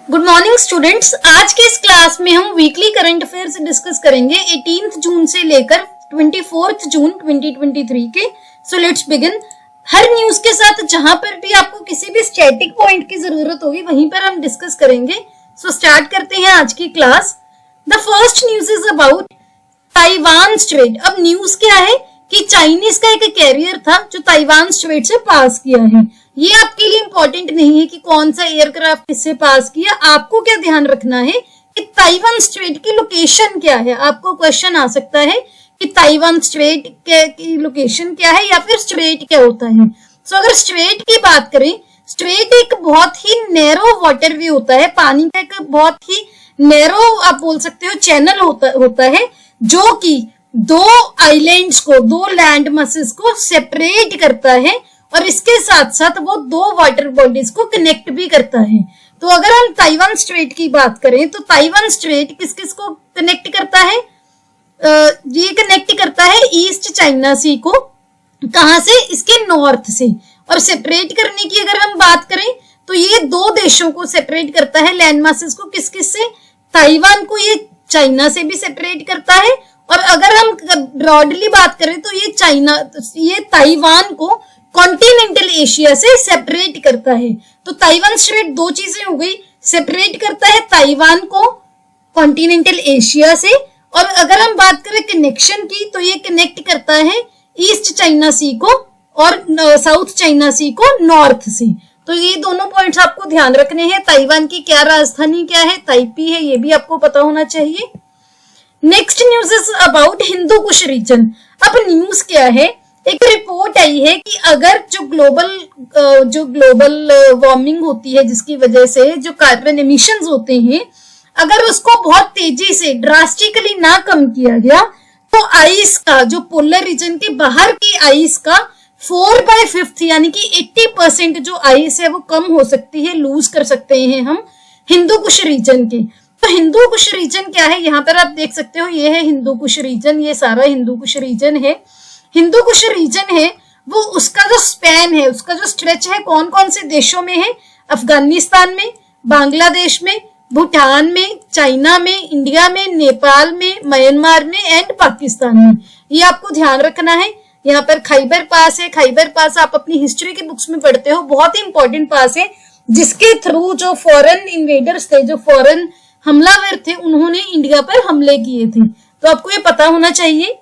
Good morning students. आज के इस क्लास में हम वीकली करंट अफेयर्स डिस्कस करेंगे 18 जून से लेकर 24 जून 2023 के। So let's begin. Her news के साथ जहां पर भी आपको किसी भी स्टैटिक पॉइंट की जरूरत होगी वहीं पर हम डिस्कस करेंगे। सो स्टार्ट करते हैं आज की class. The first news is about Taiwan straight. अब न्यूज क्या है कि चाइनीज का एक कैरियर था जो ताइवान स्ट्रेट से पास किया है। ये आपके लिए इंपॉर्टेंट नहीं है कि कौन सा एयरक्राफ्ट किससे पास किया। आपको क्या ध्यान रखना है कि ताइवान स्ट्रेट की लोकेशन क्या है। आपको क्वेश्चन आ सकता है कि ताइवान स्ट्रेट की लोकेशन क्या है या फिर स्ट्रेट क्या होता है। सो अगर स्ट्रेट की बात करें, स्ट्रेट एक बहुत ही नैरो वाटरवे होता है, पानी का एक बहुत ही नैरो आप बोल सकते हो चैनल होता है जो कि दो आइलैंड्स को, दो लैंड मसेस को सेपरेट करता है और इसके साथ साथ वो दो वाटर बॉडीज को कनेक्ट भी करता है। तो अगर हम ताइवान स्ट्रेट की बात करें तो ताइवान स्ट्रेट किस किस को कनेक्ट करता है? ये कनेक्ट करता है ईस्ट चाइना सी को। कहां से? इसके नॉर्थ से। और सेपरेट करने की अगर हम बात करें तो ये दो देशों को सेपरेट करता है, लैंड मासेस को। किस किस से? ताइवान को ये चाइना से भी सेपरेट करता है और अगर हम ब्रॉडली बात करें तो ये ताइवान को कॉन्टिनेंटल एशिया से सेपरेट करता है। तो ताइवान स्ट्रेट दो चीजें हो गई, सेपरेट करता है ताइवान को कॉन्टिनेंटल एशिया से और अगर हम बात करें कनेक्शन की तो ये कनेक्ट करता है ईस्ट चाइना सी को और साउथ चाइना सी को नॉर्थ से। तो ये दोनों पॉइंट्स आपको ध्यान रखने हैं। ताइवान की क्या राजधानी क्या है? ताइपी है, ये भी आपको पता होना चाहिए। Next news is about Hindu Kush region. अब न्यूज क्या है? एक रिपोर्ट आई है कि अगर जो ग्लोबल वार्मिंग होती है जिसकी वजह से जो कार्बन एमिशंस होते हैं, अगर उसको बहुत तेजी से ड्रास्टिकली ना कम किया गया तो आइस का, जो पोलर रीजन के बाहर की आइस का 4/5 यानी कि 80% जो आइस है वो कम हो सकती है, लूज कर सकते हैं हम हिंदू कुश रीजन के। तो हिंदू कुश रीजन क्या है? यहाँ पर आप देख सकते हो, ये है हिंदू कुश रीजन, ये सारा हिंदू कुश रीजन है। हिंदू कुश रीजन है वो उसका जो स्पैन है, उसका जो स्ट्रेच है, कौन कौन से देशों में है? अफगानिस्तान में, बांग्लादेश में, भूटान में, चाइना में, इंडिया में, नेपाल में, म्यांमार में एंड पाकिस्तान में। ये आपको ध्यान रखना है। यहाँ पर खैबर पास है। खैबर पास आप अपनी हिस्ट्री की बुक्स में पढ़ते हो, बहुत ही इंपॉर्टेंट पास है जिसके थ्रू जो फॉरेन इन्वेडर्स थे, जो फॉरेन हमलावर थे, उन्होंने इंडिया पर हमले किए थे। तो आपको ये पता होना चाहिए।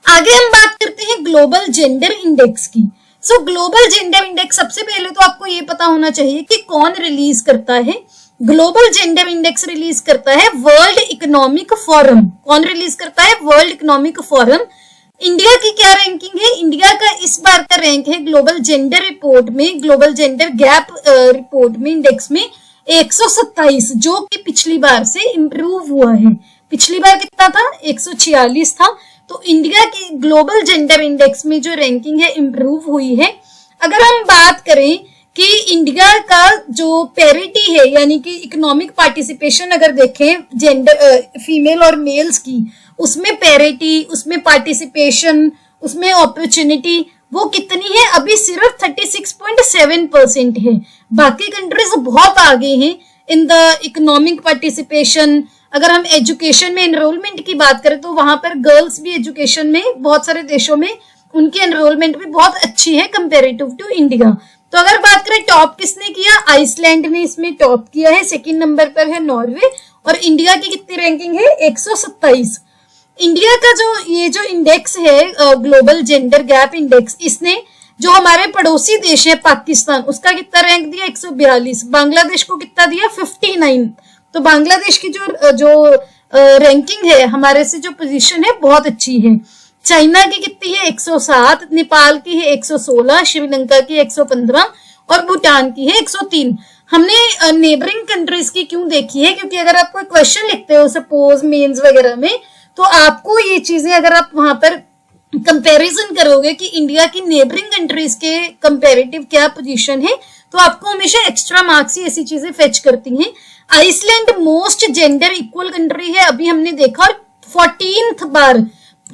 आगे हम बात करते हैं ग्लोबल जेंडर इंडेक्स की। सो ग्लोबल जेंडर इंडेक्स सबसे पहले तो आपको ये पता होना चाहिए कि कौन रिलीज करता है। ग्लोबल जेंडर इंडेक्स रिलीज करता है वर्ल्ड इकोनॉमिक फोरम। कौन रिलीज करता है? World economic forum. इंडिया की क्या रैंकिंग है? इंडिया का इस बार का रैंक है ग्लोबल जेंडर रिपोर्ट में, ग्लोबल जेंडर गैप रिपोर्ट में, इंडेक्स में 127, जो कि पिछली बार से इंप्रूव हुआ है। पिछली बार कितना था? 146 था। तो इंडिया की ग्लोबल जेंडर इंडेक्स में जो रैंकिंग है इंप्रूव हुई है। अगर हम बात करें कि इंडिया का जो पैरिटी है यानी कि इकोनॉमिक पार्टिसिपेशन अगर देखें जेंडर फीमेल और मेल्स की, उसमें पैरिटी, उसमें पार्टिसिपेशन, उसमें अपॉर्चुनिटी वो कितनी है? अभी सिर्फ 36.7% है। बाकी कंट्रीज बहुत आगे हैं इन द इकोनॉमिक पार्टिसिपेशन। अगर हम एजुकेशन में एनरोलमेंट की बात करें तो वहां पर गर्ल्स भी एजुकेशन में बहुत सारे देशों में उनकी एनरोलमेंट भी बहुत अच्छी है कंपेरेटिव टू इंडिया। तो अगर बात करें टॉप किसने किया? आइसलैंड ने इसमें टॉप किया है। सेकंड नंबर पर है नॉर्वे और इंडिया की कितनी रैंकिंग है? 127। इंडिया का ये जो इंडेक्स है ग्लोबल जेंडर गैप इंडेक्स, इसने जो हमारे पड़ोसी देश है पाकिस्तान, उसका कितना रैंक दिया? 142। बांग्लादेश को कितना दिया? 59। तो बांग्लादेश की जो रैंकिंग है, हमारे से जो पोजीशन है बहुत अच्छी है। चाइना की कितनी है? 107। नेपाल की है 116, श्रीलंका की 115 और भूटान की है 103। हमने नेबरिंग कंट्रीज की क्यों देखी है? क्योंकि अगर आप कोई क्वेश्चन लिखते हो सपोज मेंस वगैरह में, तो आपको ये चीजें अगर आप वहां पर कंपैरिजन करोगे कि इंडिया की नेबरिंग कंट्रीज के कंपैरेटिव क्या पोजीशन है, तो आपको हमेशा एक्स्ट्रा मार्क्स ही ऐसी चीजें फेच करती हैं। Iceland most gender equal country है, अभी हमने देखा, और 14th बार,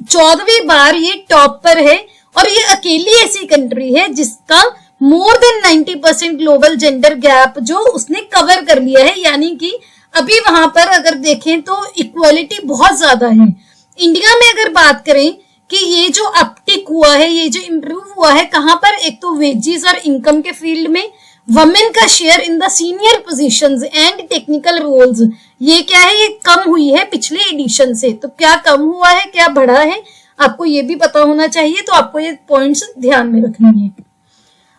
14वीं बार ये टॉप पर है और ये अकेली ऐसी कंट्री है जिसका more than 90% global gender gap जो उसने कवर कर लिया है, यानी कि अभी वहां पर अगर देखें तो इक्वालिटी बहुत ज्यादा है। इंडिया में अगर बात करें कि ये जो अपटिक हुआ है, ये जो इम्प्रूव हुआ है, कहां पर, एक तो वेजेस और इनकम के फील्ड में वमेन का share in the senior positions and technical roles, ये क्या है, ये कम हुई है पिछले एडिशन से। तो क्या कम हुआ है, क्या बढ़ा है, आपको ये भी पता होना चाहिए, तो आपको ये पॉइंट्स ध्यान में रखनी है।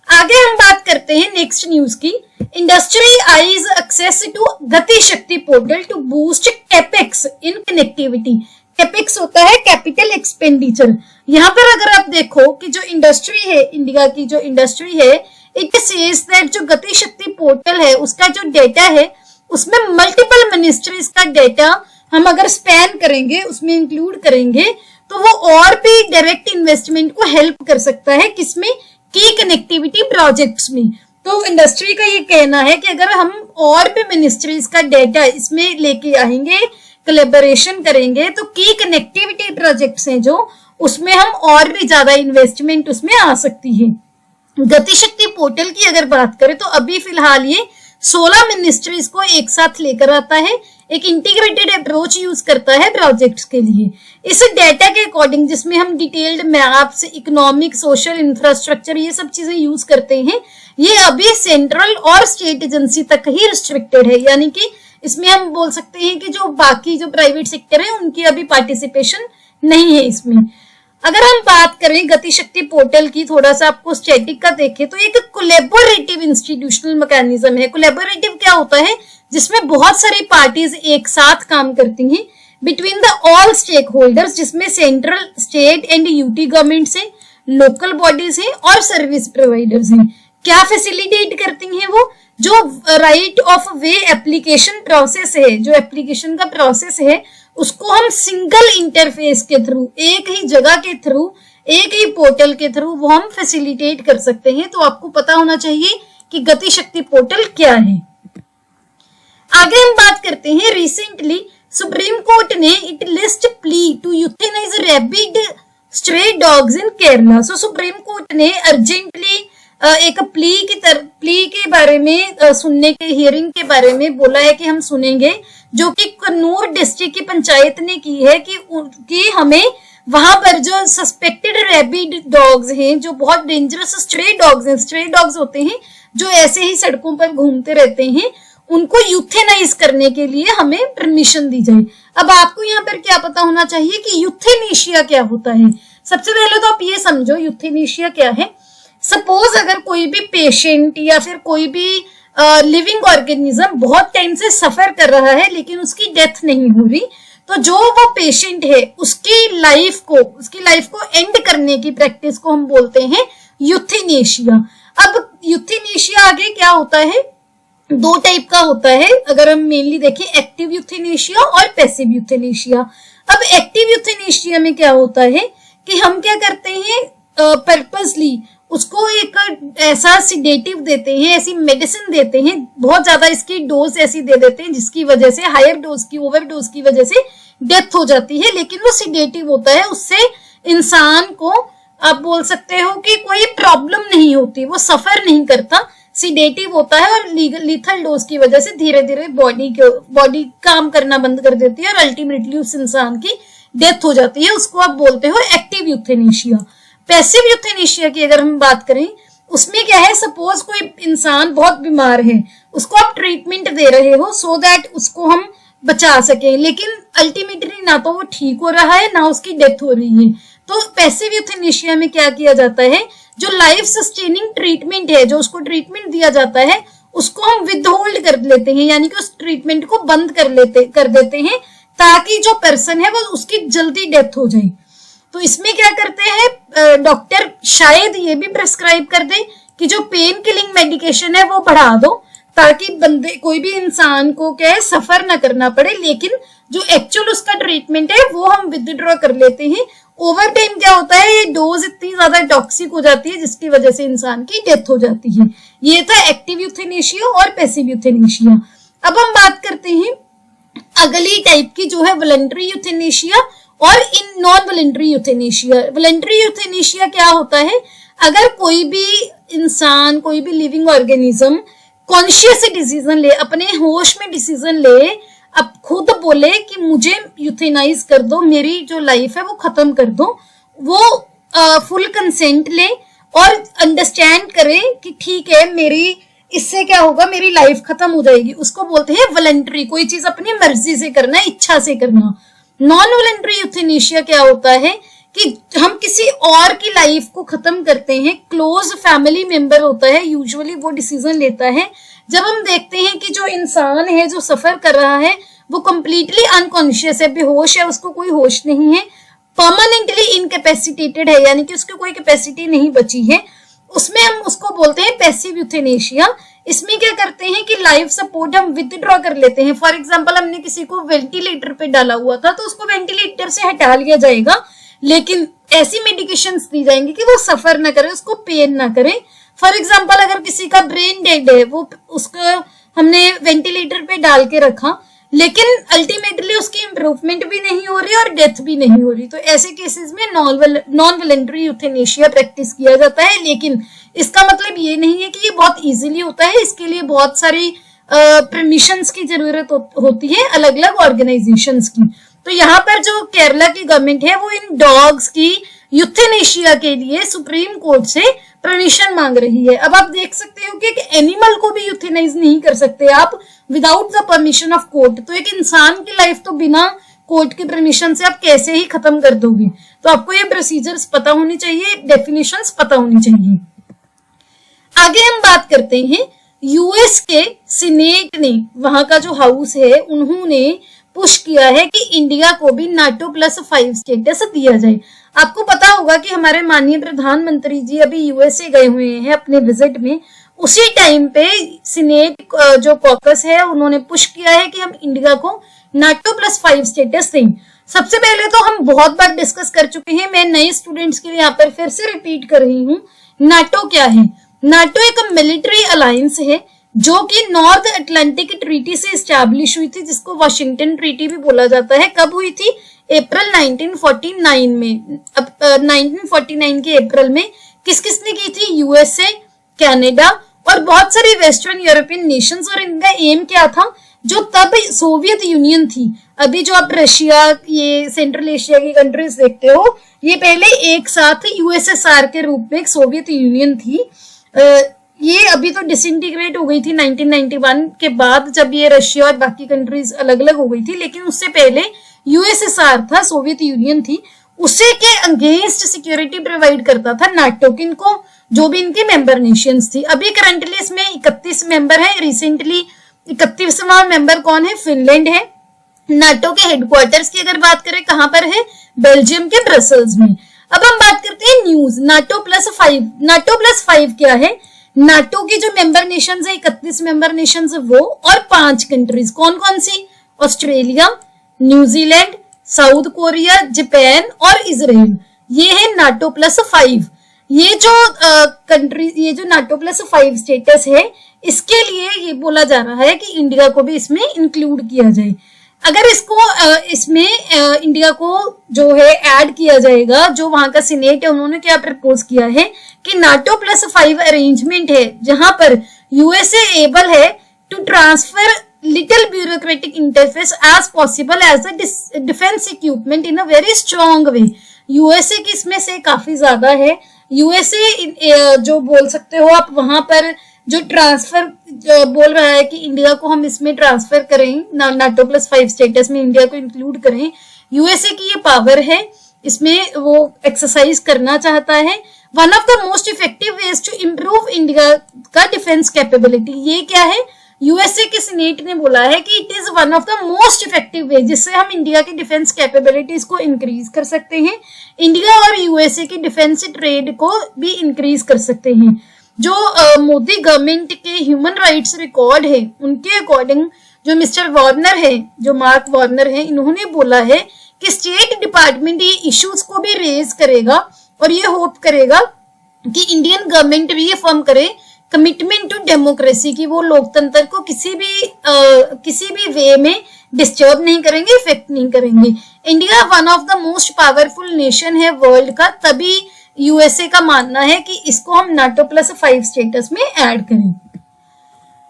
आगे हम बात करते हैं नेक्स्ट न्यूज की। Industry eyes access to Gati Shakti portal to boost capex in connectivity. Capex होता है कैपिटल एक्सपेंडिचर। यहाँ पर अगर आप देखो कि जो इंडस्ट्री है, इंडिया की जो इंडस्ट्री है, इट सेज दैट जो गति शक्ति पोर्टल है उसका जो डेटा है उसमें मल्टीपल मिनिस्ट्रीज का डेटा हम अगर स्पैन करेंगे, उसमें इंक्लूड करेंगे, तो वो और भी डायरेक्ट इन्वेस्टमेंट को हेल्प कर सकता है, किसमें, की कनेक्टिविटी प्रोजेक्ट्स में। तो इंडस्ट्री का ये कहना है कि अगर हम और भी मिनिस्ट्रीज का डेटा इसमें लेके आएंगे, कोलैबोरेशन करेंगे, तो की कनेक्टिविटी प्रोजेक्ट्स हैं जो, उसमें हम और भी ज्यादा इन्वेस्टमेंट उसमें आ सकती है। गतिशक्ति पोर्टल की अगर बात करें तो अभी फिलहाल ये 16 मिनिस्ट्रीज को एक साथ लेकर आता है, एक इंटीग्रेटेड अप्रोच यूज करता है प्रोजेक्ट्स के लिए। इस डेटा के अकॉर्डिंग जिसमें हम detailed maps, economic, social infrastructure, ये सब चीजें यूज करते हैं, ये अभी सेंट्रल और स्टेट एजेंसी तक ही रिस्ट्रिक्टेड है, यानी कि इसमें हम बोल सकते हैं कि जो बाकी जो प्राइवेट सेक्टर है उनकी अभी पार्टिसिपेशन नहीं है इसमें। अगर हम बात करें गतिशक्ति पोर्टल की, थोड़ा सा आपको स्टैटिक का देखें तो एक कोलैबोरेटिव इंस्टीट्यूशनल मैकेनिज्म है। कोलैबोरेटिव क्या होता है, जिसमें बहुत सारी पार्टीज एक साथ काम करती हैं between the all stake holders, जिसमें central, state and UT government है, लोकल बॉडीज हैं और सर्विस प्रोवाइडर्स हैं। क्या फैसिलिटेट करती हैं वो, जो right of way application process है, जो एप्लीकेशन का प्रोसेस है उसको हम सिंगल इंटरफेस के थ्रू, एक ही जगह के थ्रू, एक ही पोर्टल के थ्रू वो हम फैसिलिटेट कर सकते हैं। तो आपको पता होना चाहिए कि गतिशक्ति पोर्टल क्या है। आगे हम बात करते हैं, रिसेंटली सुप्रीम कोर्ट ने it list plea to euthanise rabid stray dogs in Kerala. So supreme court ने अर्जेंटली एक प्ली के बारे में सुनने के, हियरिंग के बारे में बोला है कि हम सुनेंगे, जो कि कन्नूर डिस्ट्रिक्ट की पंचायत ने की है कि हमें वहां पर जो सस्पेक्टेड रैबिड डॉग्स हैं, जो बहुत डेंजरस स्ट्रे डॉग्स हैं, स्ट्रे डॉग्स होते हैं जो ऐसे ही सड़कों पर घूमते रहते हैं, उनको यूथेनाइज करने के लिए हमें परमिशन दी जाए। अब आपको यहाँ पर क्या पता होना चाहिए कि यूथेनेशिया क्या होता है। सबसे पहले तो आप ये समझो यूथेनेशिया क्या है। सपोज अगर कोई भी पेशेंट या फिर कोई भी लिविंग ऑर्गेनिज्म बहुत टाइम से सफर कर रहा है लेकिन उसकी डेथ नहीं हो रही, तो जो वो पेशेंट है उसकी लाइफ को एंड करने की प्रैक्टिस को हम बोलते हैं यूथेनेशिया। अब यूथेनेशिया आगे क्या होता है, दो टाइप का होता है। अगर हम मेनली देखें, एक्टिव यूथेनेशिया और पैसिव यूथेनेशिया। अब एक्टिव यूथेनेशिया में क्या होता है कि हम क्या करते हैं, पर्पसली उसको एक ऐसा सिडेटिव देते हैं, ऐसी मेडिसिन देते हैं, बहुत ज्यादा इसकी डोज ऐसी दे देते हैं जिसकी वजह से, हायर डोज की, ओवर डोज की वजह से डेथ हो जाती है, लेकिन वो सिडेटिव होता है, उससे इंसान को आप बोल सकते हो कि कोई प्रॉब्लम नहीं होती, वो सफर नहीं करता, सिडेटिव होता है और लीथल डोज की वजह से धीरे धीरे बॉडी काम करना बंद कर देती है और अल्टीमेटली उस इंसान की डेथ हो जाती है। उसको आप बोलते हो एक्टिव यूथेनेशिया। पैसिव यूथेनेशिया की अगर हम बात करें, उसमें क्या है, सपोज कोई इंसान बहुत बीमार है, उसको आप ट्रीटमेंट दे रहे हो सो दैट उसको हम बचा सके, लेकिन अल्टीमेटली ना तो वो ठीक हो रहा है ना उसकी डेथ हो रही है। तो पैसिव यूथेनेशिया में क्या किया जाता है, जो लाइफ सस्टेनिंग ट्रीटमेंट है, जो उसको ट्रीटमेंट दिया जाता है, उसको हम विदहोल्ड कर लेते हैं, यानी कि उस ट्रीटमेंट को बंद कर देते हैं ताकि जो पर्सन है वो उसकी जल्दी डेथ हो जाए। तो इसमें क्या करते हैं, डॉक्टर शायद ये भी प्रेस्क्राइब कर दे कि जो पेन किलिंग मेडिकेशन है वो बढ़ा दो ताकि कोई भी इंसान को क्या है, सफर ना करना पड़े, लेकिन जो एक्चुअल उसका ट्रीटमेंट है वो हम विदड्रॉ कर लेते हैं। ओवर टाइम क्या होता है, ये डोज इतनी ज्यादा टॉक्सिक हो जाती है जिसकी वजह से इंसान की डेथ हो जाती है। ये था एक्टिव यूथेनेशिया और पैसिव यूथेनेशिया। अब हम बात करते हैं अगली टाइप की, जो है वॉलंटरी यूथेनेशिया और in non voluntary euthanasia. Voluntary euthanasia क्या होता है, अगर कोई भी इंसान, कोई भी लिविंग ऑर्गेनिज्म कॉन्शियस डिसीजन ले, अपने होश में डिसीजन ले, अब खुद बोले कि मुझे यूथेनाइज कर दो, मेरी जो लाइफ है वो खत्म कर दो, वो फुल कंसेंट ले और अंडरस्टैंड करे कि ठीक है मेरी इससे क्या होगा, मेरी लाइफ खत्म हो जाएगी, उसको बोलते हैं वॉलंटरी। कोई चीज अपनी मर्जी से करना, इच्छा से करना। नॉन वॉलंटरी यूथेनेशिया क्या होता है कि हम किसी और की लाइफ को खत्म करते हैं, क्लोज फैमिली मेंबर होता है यूजुअली, वो डिसीजन लेता है। जब हम देखते हैं कि जो इंसान है जो सफर कर रहा है वो कंप्लीटली अनकॉन्शियस है, बेहोश है, उसको कोई होश नहीं है, परमानेंटली इनकैपेसिटेटेड है, यानी कि उसकी कोई कैपेसिटी नहीं बची है, उसमें हम उसको बोलते हैं पैसिव यूथेनेशिया। इसमें क्या करते हैं कि लाइफ सपोर्ट हम विथड्रॉ कर लेते हैं। फॉर एग्जांपल हमने किसी को वेंटिलेटर पे डाला हुआ था तो उसको वेंटिलेटर से हटा लिया जाएगा, लेकिन ऐसी मेडिकेशंस दी जाएंगी कि वो सफर ना करे, उसको पेन ना करे। फॉर एग्जांपल अगर किसी का ब्रेन डेड है, वो उसको हमने वेंटिलेटर पे डाल के रखा, लेकिन अल्टीमेटली उसकी इंप्रूवमेंट भी नहीं हो रही और डेथ भी नहीं हो रही, तो ऐसे केसेस में नॉन वॉलंटरी यूथेनेशिया प्रैक्टिस किया जाता है। लेकिन इसका मतलब ये नहीं है कि ये बहुत इजीली होता है, इसके लिए बहुत सारी परमिशंस की जरूरत होती है अलग अलग ऑर्गेनाइजेशंस की। तो यहाँ पर जो केरला की गवर्नमेंट है वो इन डॉग्स की यूथेनेशिया के लिए सुप्रीम कोर्ट से परमिशन मांग रही है। अब आप देख सकते हो कि एक एनिमल को भी यूथेनाइज नहीं कर सकते आप without the permission of court, तो एक इंसान की लाइफ तो बिना कोर्ट की परमिशन से आप कैसे ही खत्म कर दोगे। तो आपको ये प्रोसीजर्स पता होनी चाहिए, डेफिनेशंस पता होनी चाहिए। आगे हम बात करते हैं, यूएस के सीनेट ने, वहां का जो हाउस है, उन्होंने पुश किया है कि इंडिया को भी NATO+5 स्टेटस दिया जाए। आपको पता होगा कि हमारे माननीय प्रधानमंत्री जी अभी यूएसए गए हुए हैं अपने विजिट में, उसी टाइम पे सीनेट जो कॉकस है उन्होंने पुश किया है कि हम इंडिया को NATO+5 स्टेटस दें। सबसे पहले तो हम बहुत बार डिस्कस कर चुके हैं, मैं नए स्टूडेंट्स के लिए यहाँ पर फिर से रिपीट कर रही हूँ। नाटो क्या है? नाटो एक मिलिट्री अलायंस है जो कि नॉर्थ अटलांटिक ट्रीटी से एस्टैब्लिश हुई थी, जिसको वाशिंगटन ट्रीटी भी बोला जाता है। कब हुई थी? अप्रैल 1949 में। अब 1949 के अप्रैल में किस किसने की थी? यूएसए, कनाडा और बहुत सारी वेस्टर्न यूरोपियन नेशंस। और इनका एम क्या था? जो तब सोवियत यूनियन थी, अभी जो आप रशिया, ये सेंट्रल एशिया की कंट्रीज देखते हो, ये पहले एक साथ यूएसएसआर के रूप में एक सोवियत यूनियन थी। ये अभी तो डिसइंटीग्रेट हो गई थी 1991 के बाद, जब ये रशिया और बाकी कंट्रीज अलग अलग हो गई थी, लेकिन उससे पहले यूएसएसआर था, सोवियत यूनियन थी। उसे के अगेंस्ट सिक्योरिटी प्रोवाइड करता था नाटो, किनको? जो भी इनकी मेंबर नेशंस थी। अभी करंटली इसमें 31 मेंबर है, रिसेंटली 31वां मेंबर कौन है? फिनलैंड है। नाटो के हेडक्वार्टर्स की अगर बात करें कहां पर है? बेल्जियम के ब्रसल्स में। अब हम बात करते हैं न्यूज NATO+5। NATO+5 क्या है? नाटो की जो मेंबर नेशंस है, 31 मेंबर नेशंस है वो, और 5 कंट्रीज। कौन कौन सी? Australia, New Zealand, South Korea, Japan और इजराइल। ये है NATO+5। ये जो कंट्री, ये जो NATO+5 स्टेटस है, इसके लिए ये बोला जा रहा है कि इंडिया को भी इसमें इंक्लूड किया जाए। अगर इसको इसमें इंडिया को जो है ऐड किया जाएगा, जो वहां का सीनेट है उन्होंने क्या प्रपोज किया है कि NATO+5 अरेंजमेंट है जहां पर यूएसए एबल है to transfer little bureaucratic interface as possible as a defense equipment in a very strong way। USA की इसमें से काफी ज्यादा है। यूएसए जो बोल सकते हो आप, वहां पर जो ट्रांसफर बोल रहा है कि इंडिया को हम इसमें ट्रांसफर करें, NATO+5 स्टेटस में इंडिया को इंक्लूड करें, यूएसए की ये पावर है, इसमें वो एक्सरसाइज करना चाहता है। One of the most effective ways to improve India का डिफेंस कैपेबिलिटी, ये क्या है? यूएसए के सीनेट ने बोला है कि it is one of the most effective way जिससे हम इंडिया की डिफेंस कैपेबिलिटीज को इंक्रीज कर सकते हैं, इंडिया और यूएसए की डिफेंस ट्रेड को भी इंक्रीज कर सकते हैं। जो मोदी गवर्नमेंट के ह्यूमन राइट्स रिकॉर्ड है, उनके अकॉर्डिंग जो मिस्टर वार्नर है, जो मार्क वार्नर है, इन्होंने बोला है कि स्टेट डिपार्टमेंट ये इश्यूज को भी रेज करेगा और ये होप करेगा कि इंडियन गवर्नमेंट रीअफर्म करे कमिटमेंट टू डेमोक्रेसी की, वो लोकतंत्र को किसी भी वे में डिस्टर्ब नहीं करेंगे, इफेक्ट नहीं करेंगे। India one of the most powerful nation है वर्ल्ड का, तभी यूएसए का मानना है कि इसको हम नाटो +5 स्टेटस में ऐड करें।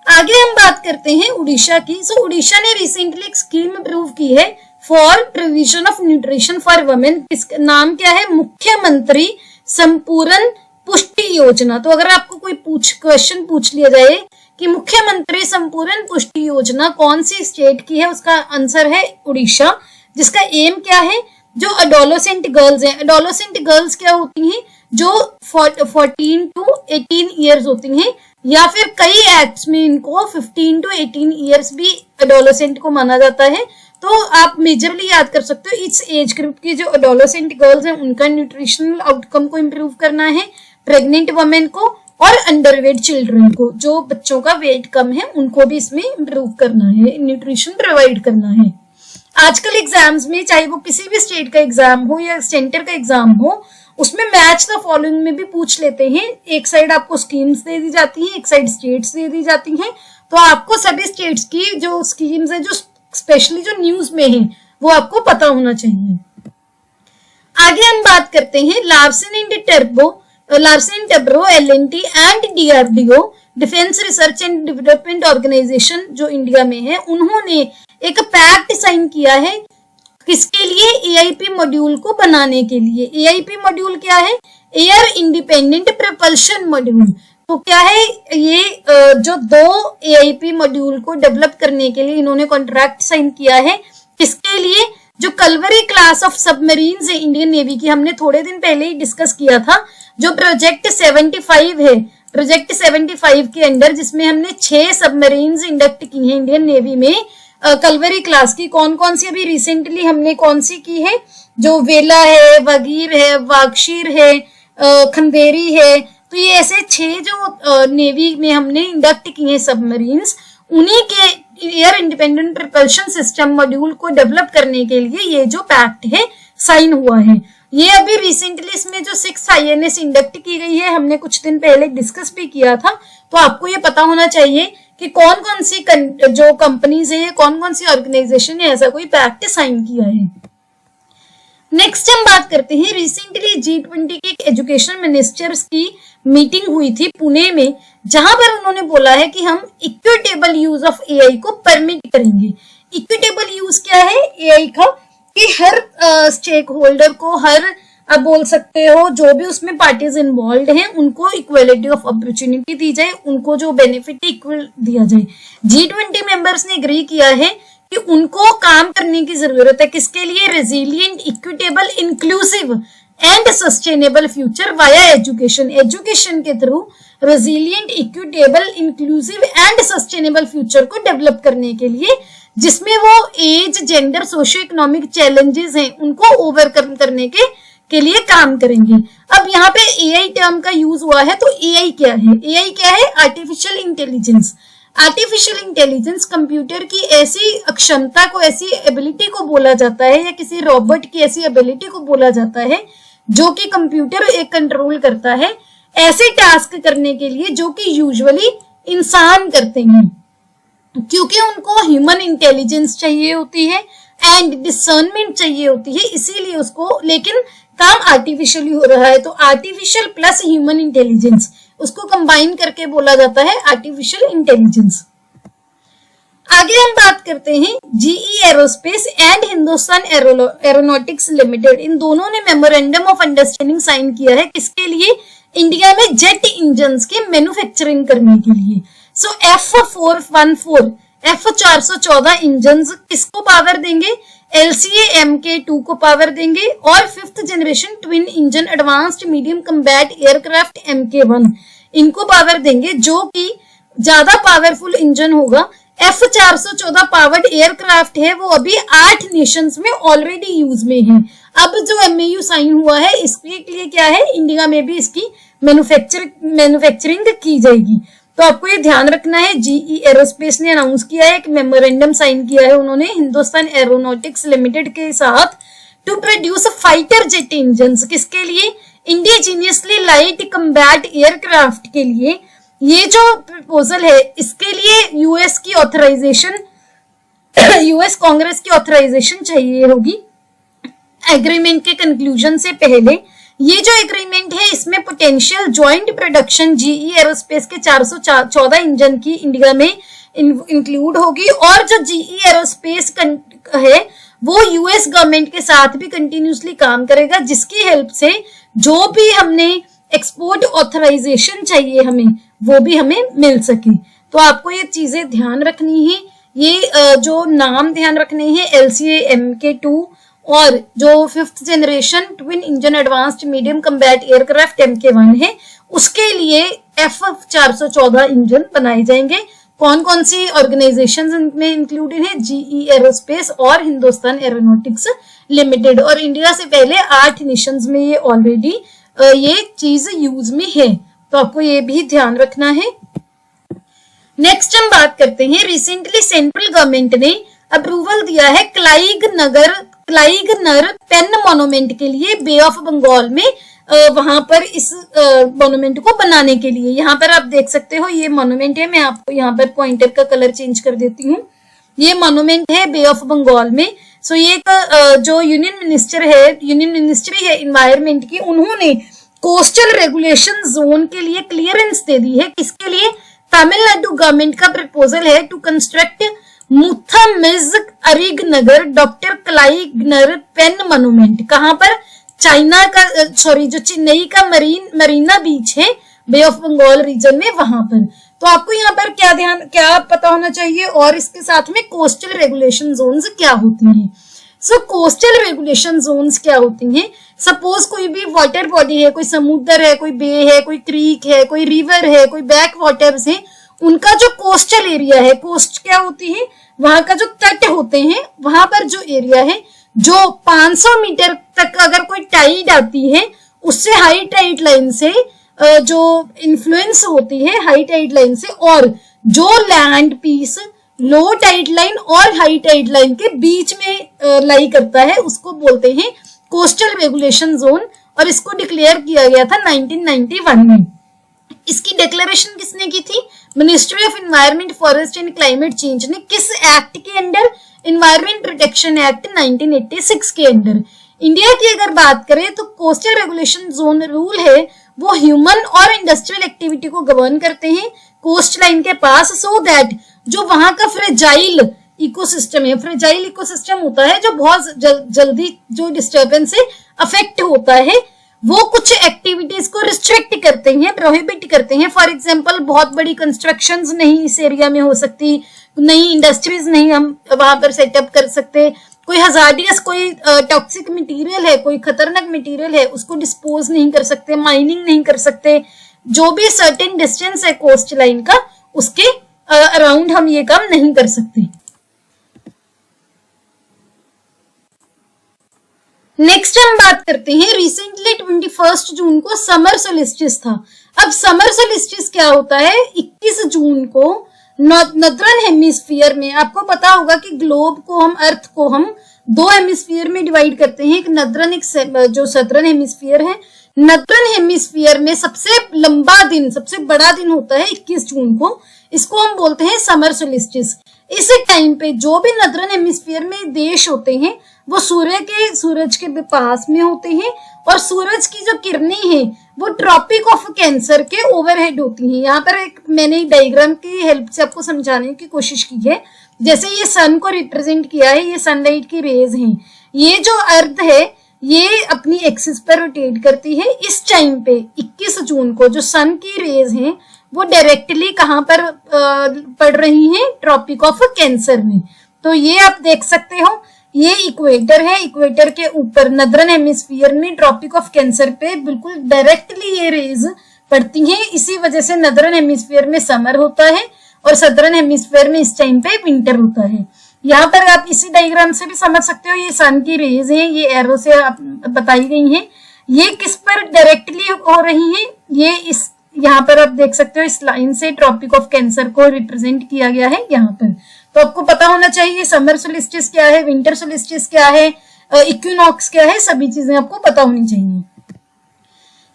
आगे हम बात करते हैं उड़ीसा की। सो उड़ीसा ने रिसेंटली एक स्कीम अप्रूव की है for provision of nutrition for women. इसका नाम क्या है? मुख्यमंत्री संपूर्ण पुष्टि योजना। तो अगर आपको कोई क्वेश्चन पूछ लिया जाए कि मुख्यमंत्री संपूर्ण पुष्टि योजना कौन सी स्टेट की है, उसका आंसर है उड़ीसा। जिसका एम क्या है? जो अडोलोसेंट गर्ल्स हैं, अडोलोसेंट गर्ल्स क्या होती हैं? जो 14 to 18 ईयर्स होती हैं, या फिर कई एक्ट्स में इनको 15 to 18 ईयर्स भी अडोलोसेंट को माना जाता है। तो आप मेजरली याद कर सकते हो इस एज ग्रुप की जो अडोलोसेंट गर्ल्स हैं उनका न्यूट्रिशनल आउटकम को इम्प्रूव करना है, प्रेग्नेंट वुमेन को और अंडरवेट चिल्ड्रन को, जो बच्चों का वेट कम है उनको भी इसमें इम्प्रूव करना है, न्यूट्रिशन प्रोवाइड करना है। आजकल एग्जाम्स में चाहे वो किसी भी स्टेट का एग्जाम हो या सेंटर का एग्जाम हो, उसमें मैच द फॉलोइंग में भी पूछ लेते हैं। एक साइड आपको स्कीम्स दे दी जाती हैं, एक साइड स्टेट्स दे दी जाती हैं। तो आपको सभी स्टेट्स की जो स्कीम्स है, जो स्पेशली जो न्यूज में है, वो आपको पता होना चाहिए। आगे हम बात करते हैं Larsen and Toubro, LNT and DRDO, defence research and development organisation जो इंडिया में है, उन्होंने एक पैक्ट साइन किया है। किसके लिए? AIP मॉड्यूल को बनाने के लिए। AIP मॉड्यूल क्या है? Air independent propulsion module. तो क्या है ये? जो 2 AIP मॉड्यूल को डेवलप करने के लिए इन्होंने कॉन्ट्रैक्ट साइन किया है। किसके लिए? जो कलवरी क्लास ऑफ सबमरीन्स है इंडियन नेवी की, हमने थोड़े दिन पहले ही डिस्कस किया था। जो प्रोजेक्ट 75 है, प्रोजेक्ट 75 के अंडर, जिसमें हमने 6 सबमरीन्स इंडक्ट की हैं इंडियन नेवी में कलवरी क्लास की। कौन कौन सी? अभी रिसेंटली हमने कौन सी की है? जो वेला है, वगीर है, वागशीर है, खंदेरी है। तो ये ऐसे 6 जो नेवी में हमने इंडक्ट किए हैं सबमरीन्स, उन्हीं के air independent propulsion system module को डेवलप करने के लिए ये जो पैक्ट है साइन हुआ है। ये अभी रिसेंटली इसमें जो 6 INS इंडक्ट की गई है, हमने कुछ दिन पहले डिस्कस भी किया था। तो आपको ये पता होना चाहिए कि कौन कौन सी जो कंपनीज है, कौन कौन सी ऑर्गेनाइजेशन ने ऐसा कोई पैक्ट साइन किया है। नेक्स्ट हम बात करते हैं, रिसेंटली G20 के एजुकेशन मिनिस्टर्स की मीटिंग हुई थी पुणे में, जहां पर उन्होंने बोला है कि हम इक्विटेबल यूज ऑफ AI को परमिट करेंगे। इक्विटेबल यूज क्या है AI का? कि हर स्टेक होल्डर को, हर आप बोल सकते हो जो भी उसमें पार्टीज इन्वॉल्व हैं, उनको इक्वलिटी ऑफ अपॉर्चुनिटी दी जाए, उनको जो बेनिफिट इक्वल दिया जाए। G20 मेंबर्स ने एग्री किया है कि उनको काम करने की जरूरत है। किसके लिए? Resilient, equitable, inclusive and sustainable future via education. Education के through resilient, equitable, inclusive and sustainable future को डेवलप करने के लिए, जिसमें वो age, gender, socio economic challenges हैं उनको ओवरकम करने के लिए काम करेंगे। अब यहाँ पे AI टर्म का यूज हुआ है, तो AI क्या है? AI क्या है? Artificial intelligence. Artificial intelligence computer की ऐसी क्षमता को, ऐसी एबिलिटी को बोला जाता है, या किसी रोबोट की ऐसी एबिलिटी को बोला जाता है जो कि कंप्यूटर एक कंट्रोल करता है ऐसे टास्क करने के लिए जो कि यूजुअली इंसान करते हैं, क्योंकि उनको ह्यूमन इंटेलिजेंस चाहिए होती है एंड डिसर्नमेंट चाहिए होती है, इसीलिए उसको, लेकिन काम आर्टिफिशियली हो रहा है। तो आर्टिफिशियल प्लस ह्यूमन इंटेलिजेंस, उसको कंबाइन करके बोला जाता है आर्टिफिशियल इंटेलिजेंस। आगे हम बात करते हैं GE aerospace and Hindustan aeronautics limited, इन दोनों ने मेमोरेंडम ऑफ अंडरस्टैंडिंग साइन किया है। किसके लिए? इंडिया में जेट इंजन्स की मैन्युफैक्चरिंग करने के लिए। सो F414, F414 इंजन किसको पावर देंगे? LCA MK2 को पावर देंगे, और 5th generation twin engine advanced medium combat aircraft MK1 इनको पावर देंगे, जो कि ज्यादा पावरफुल इंजन होगा। F414 पावर्ड एयरक्राफ्ट है, वो अभी 8 नेशंस में ऑलरेडी यूज में है। अब जो MAU साइन हुआ है, इसके लिए क्या है? इंडिया में भी इसकी मैन्युफैक्चरिंग की जाएगी। तो आपको ये ध्यान रखना है, GE एरोस्पेस ने अनाउंस किया है, एक मेमोरेंडम साइन किया है उन्होंने हिंदुस्तान एरोनॉटिक्स लिमिटेड के साथ to produce fighter jet engines. किसके लिए? इंडिजीनियसली लाइट कम्बैट एयरक्राफ्ट के लिए। ये जो प्रपोजल है, इसके लिए यूएस की ऑथराइजेशन, यूएस कांग्रेस की ऑथराइजेशन चाहिए होगी एग्रीमेंट के कंक्लूजन से पहले। ये जो एग्रीमेंट है इसमें potential joint production GE aerospace के 414 इंजन की इंडिया में इंक्लूड होगी, और जो जीई एरोस्पेस है वो यूएस गवर्नमेंट के साथ भी कंटिन्यूसली काम करेगा, जिसकी हेल्प से जो भी हमने एक्सपोर्ट ऑथराइजेशन चाहिए हमें वो भी हमें मिल सके। तो आपको ये चीजें ध्यान रखनी है, ये जो नाम ध्यान रखने हैं LCA MK2 और जो 5th generation twin engine advanced medium combat aircraft MK1 है उसके लिए F414 इंजन बनाए जाएंगे। कौन कौन सी ऑर्गेनाइजेशन में इंक्लूडेड है? जीई एरोस्पेस और हिंदुस्तान एरोनॉटिक्स लिमिटेड, और इंडिया से पहले 8 नेशंस में ये ऑलरेडी ये चीज यूज में है, तो आपको ये भी ध्यान रखना है। नेक्स्ट हम बात करते हैं, रिसेंटली सेंट्रल गवर्नमेंट ने अप्रूवल दिया है क्लाइगनर पेन मोन्यूमेंट के लिए बे ऑफ बंगाल में, वहां पर इस मोन्यूमेंट को बनाने के लिए। यहाँ पर आप देख सकते हो ये मोन्यूमेंट है, मैं आपको यहाँ पर पॉइंटर का कलर चेंज कर देती हूँ। ये मोन्यूमेंट है बे ऑफ बंगाल में। सो ये जो यूनियन मिनिस्ट्री है इन्वायरमेंट की, उन्होंने कोस्टल रेगुलेशन जोन के लिए क्लियरेंस दे दी है। किसके लिए? तमिलनाडु गवर्नमेंट का प्रपोजल है to construct Muthamizh Arignar doctor Kalaignar pen monument. कहां पर? चाइना का जो चेन्नई का मरीना बीच है बे ऑफ बंगाल रीजन में, वहां पर। तो आपको यहाँ पर क्या पता होना चाहिए, और इसके साथ में कोस्टल रेगुलेशन जोन्स क्या होती हैं। सो कोस्टल रेगुलेशन जोन्स क्या होती हैं? सपोज कोई भी वाटर बॉडी है, कोई समुद्र है, कोई बे है, कोई क्रीक है, कोई रिवर है, कोई बैक वाटर्स है, उनका जो कोस्टल एरिया है, कोस्ट क्या होती है? वहां का जो तट होते हैं, वहां पर जो एरिया है, जो 500 मीटर तक अगर कोई टाइड आती है, उससे हाई टाइड लाइन से जो इन्फ्लुएंस होती है हाई टाइड लाइन से, और जो land piece low tide line और हाई टाइड लाइन के बीच में लाई करता है, उसको बोलते हैं कोस्टल रेगुलेशन जोन, और इसको डिक्लेयर किया गया था 1991 में। इसकी डिक्लेरेशन किसने की थी? Ministry of environment, forest and climate change ने। किस एक्ट के अंडर? एनवायरनमेंट प्रोटेक्शन एक्ट 1986 के अंडर। इंडिया की अगर बात करें तो कोस्टल रेगुलेशन जोन रूल है वो ह्यूमन और इंडस्ट्रियल एक्टिविटी को गवर्न करते हैं कोस्ट लाइन के पास, सो दैट जो वहां का फ्रेजाइल इकोसिस्टम है, फ्रेजाइल इकोसिस्टम होता है जो बहुत जल्दी जो डिस्टर्बेंस से अफेक्ट होता है, वो कुछ एक्टिविटीज को रिस्ट्रिक्ट करते हैं, प्रोहिबिट करते हैं। फॉर एग्जांपल बहुत बड़ी कंस्ट्रक्शंस नहीं इस एरिया में हो सकती, नई इंडस्ट्रीज नहीं हम वहां पर सेटअप कर सकते, कोई हजार्डियस कोई टॉक्सिक मटेरियल है, कोई खतरनाक मटेरियल है, उसको डिस्पोज नहीं कर सकते, माइनिंग नहीं कर सकते। जो भी सर्टेन डिस्टेंस है कोस्ट लाइन का, उसके अराउंड हम ये काम नहीं कर सकते। नेक्स्ट हम बात करते हैं, रिसेंटली 21 जून को समर सोलिस्टिस था। अब समर सोलिस्टिस क्या होता है? 21 जून को नॉर्दर्न हेमिस्फीयर में, आपको पता होगा कि ग्लोब को हम, अर्थ को हम 2 हेमिस्फीयर में डिवाइड करते हैं, एक नॉर्दर्न एक जो सदर्न हेमिस्फीयर है। नॉर्दर्न हेमिस्फीयर में सबसे लंबा दिन, सबसे बड़ा दिन होता है 21 जून को, इसको हम बोलते हैं समर सोलिस्टिस। इस टाइम पे जो भी नॉर्दर्न हेमिस्फीयर में देश होते हैं वो सूरज के पास में होते हैं, और सूरज की जो किरणें हैं वो ट्रॉपिक ऑफ कैंसर के ओवरहेड होती हैं। यहाँ पर एक मैंने डायग्राम की हेल्प से आपको समझाने की कोशिश की है। जैसे ये सन को रिप्रेजेंट किया है, ये सनलाइट की रेज हैं। ये जो अर्थ है ये अपनी एक्सिस पर रोटेट करती है। इस टाइम पे 21 जून को जो सन की रेज हैं वो डायरेक्टली कहाँ पर पड़ रही हैं? ट्रॉपिक ऑफ कैंसर में। तो ये आप देख सकते हो, ये इक्वेटर है, इक्वेटर के ऊपर नॉर्दर्न हेमिस्फीयर में ट्रॉपिक ऑफ कैंसर पे बिल्कुल डायरेक्टली ये रेज पड़ती हैं। इसी वजह से नॉर्दर्न हेमिस्फीयर में समर होता है और सदर्न हेमिस्फीयर में इस टाइम पे विंटर होता है। यहाँ पर आप इसी डायग्राम से भी समझ सकते हो, ये सन की रेज है, ये एरो से बताई गई है। ये किस पर डायरेक्टली हो रही है? ये इस यहाँ पर आप देख सकते हो, इस लाइन से ट्रॉपिक ऑफ कैंसर को रिप्रेजेंट किया गया है यहाँ पर। तो आपको पता होना चाहिए समर सोलिस्टिस क्या है, विंटर सोलिस्टिस क्या है, इक्विनॉक्स क्या है, सभी चीजें आपको पता होनी चाहिए।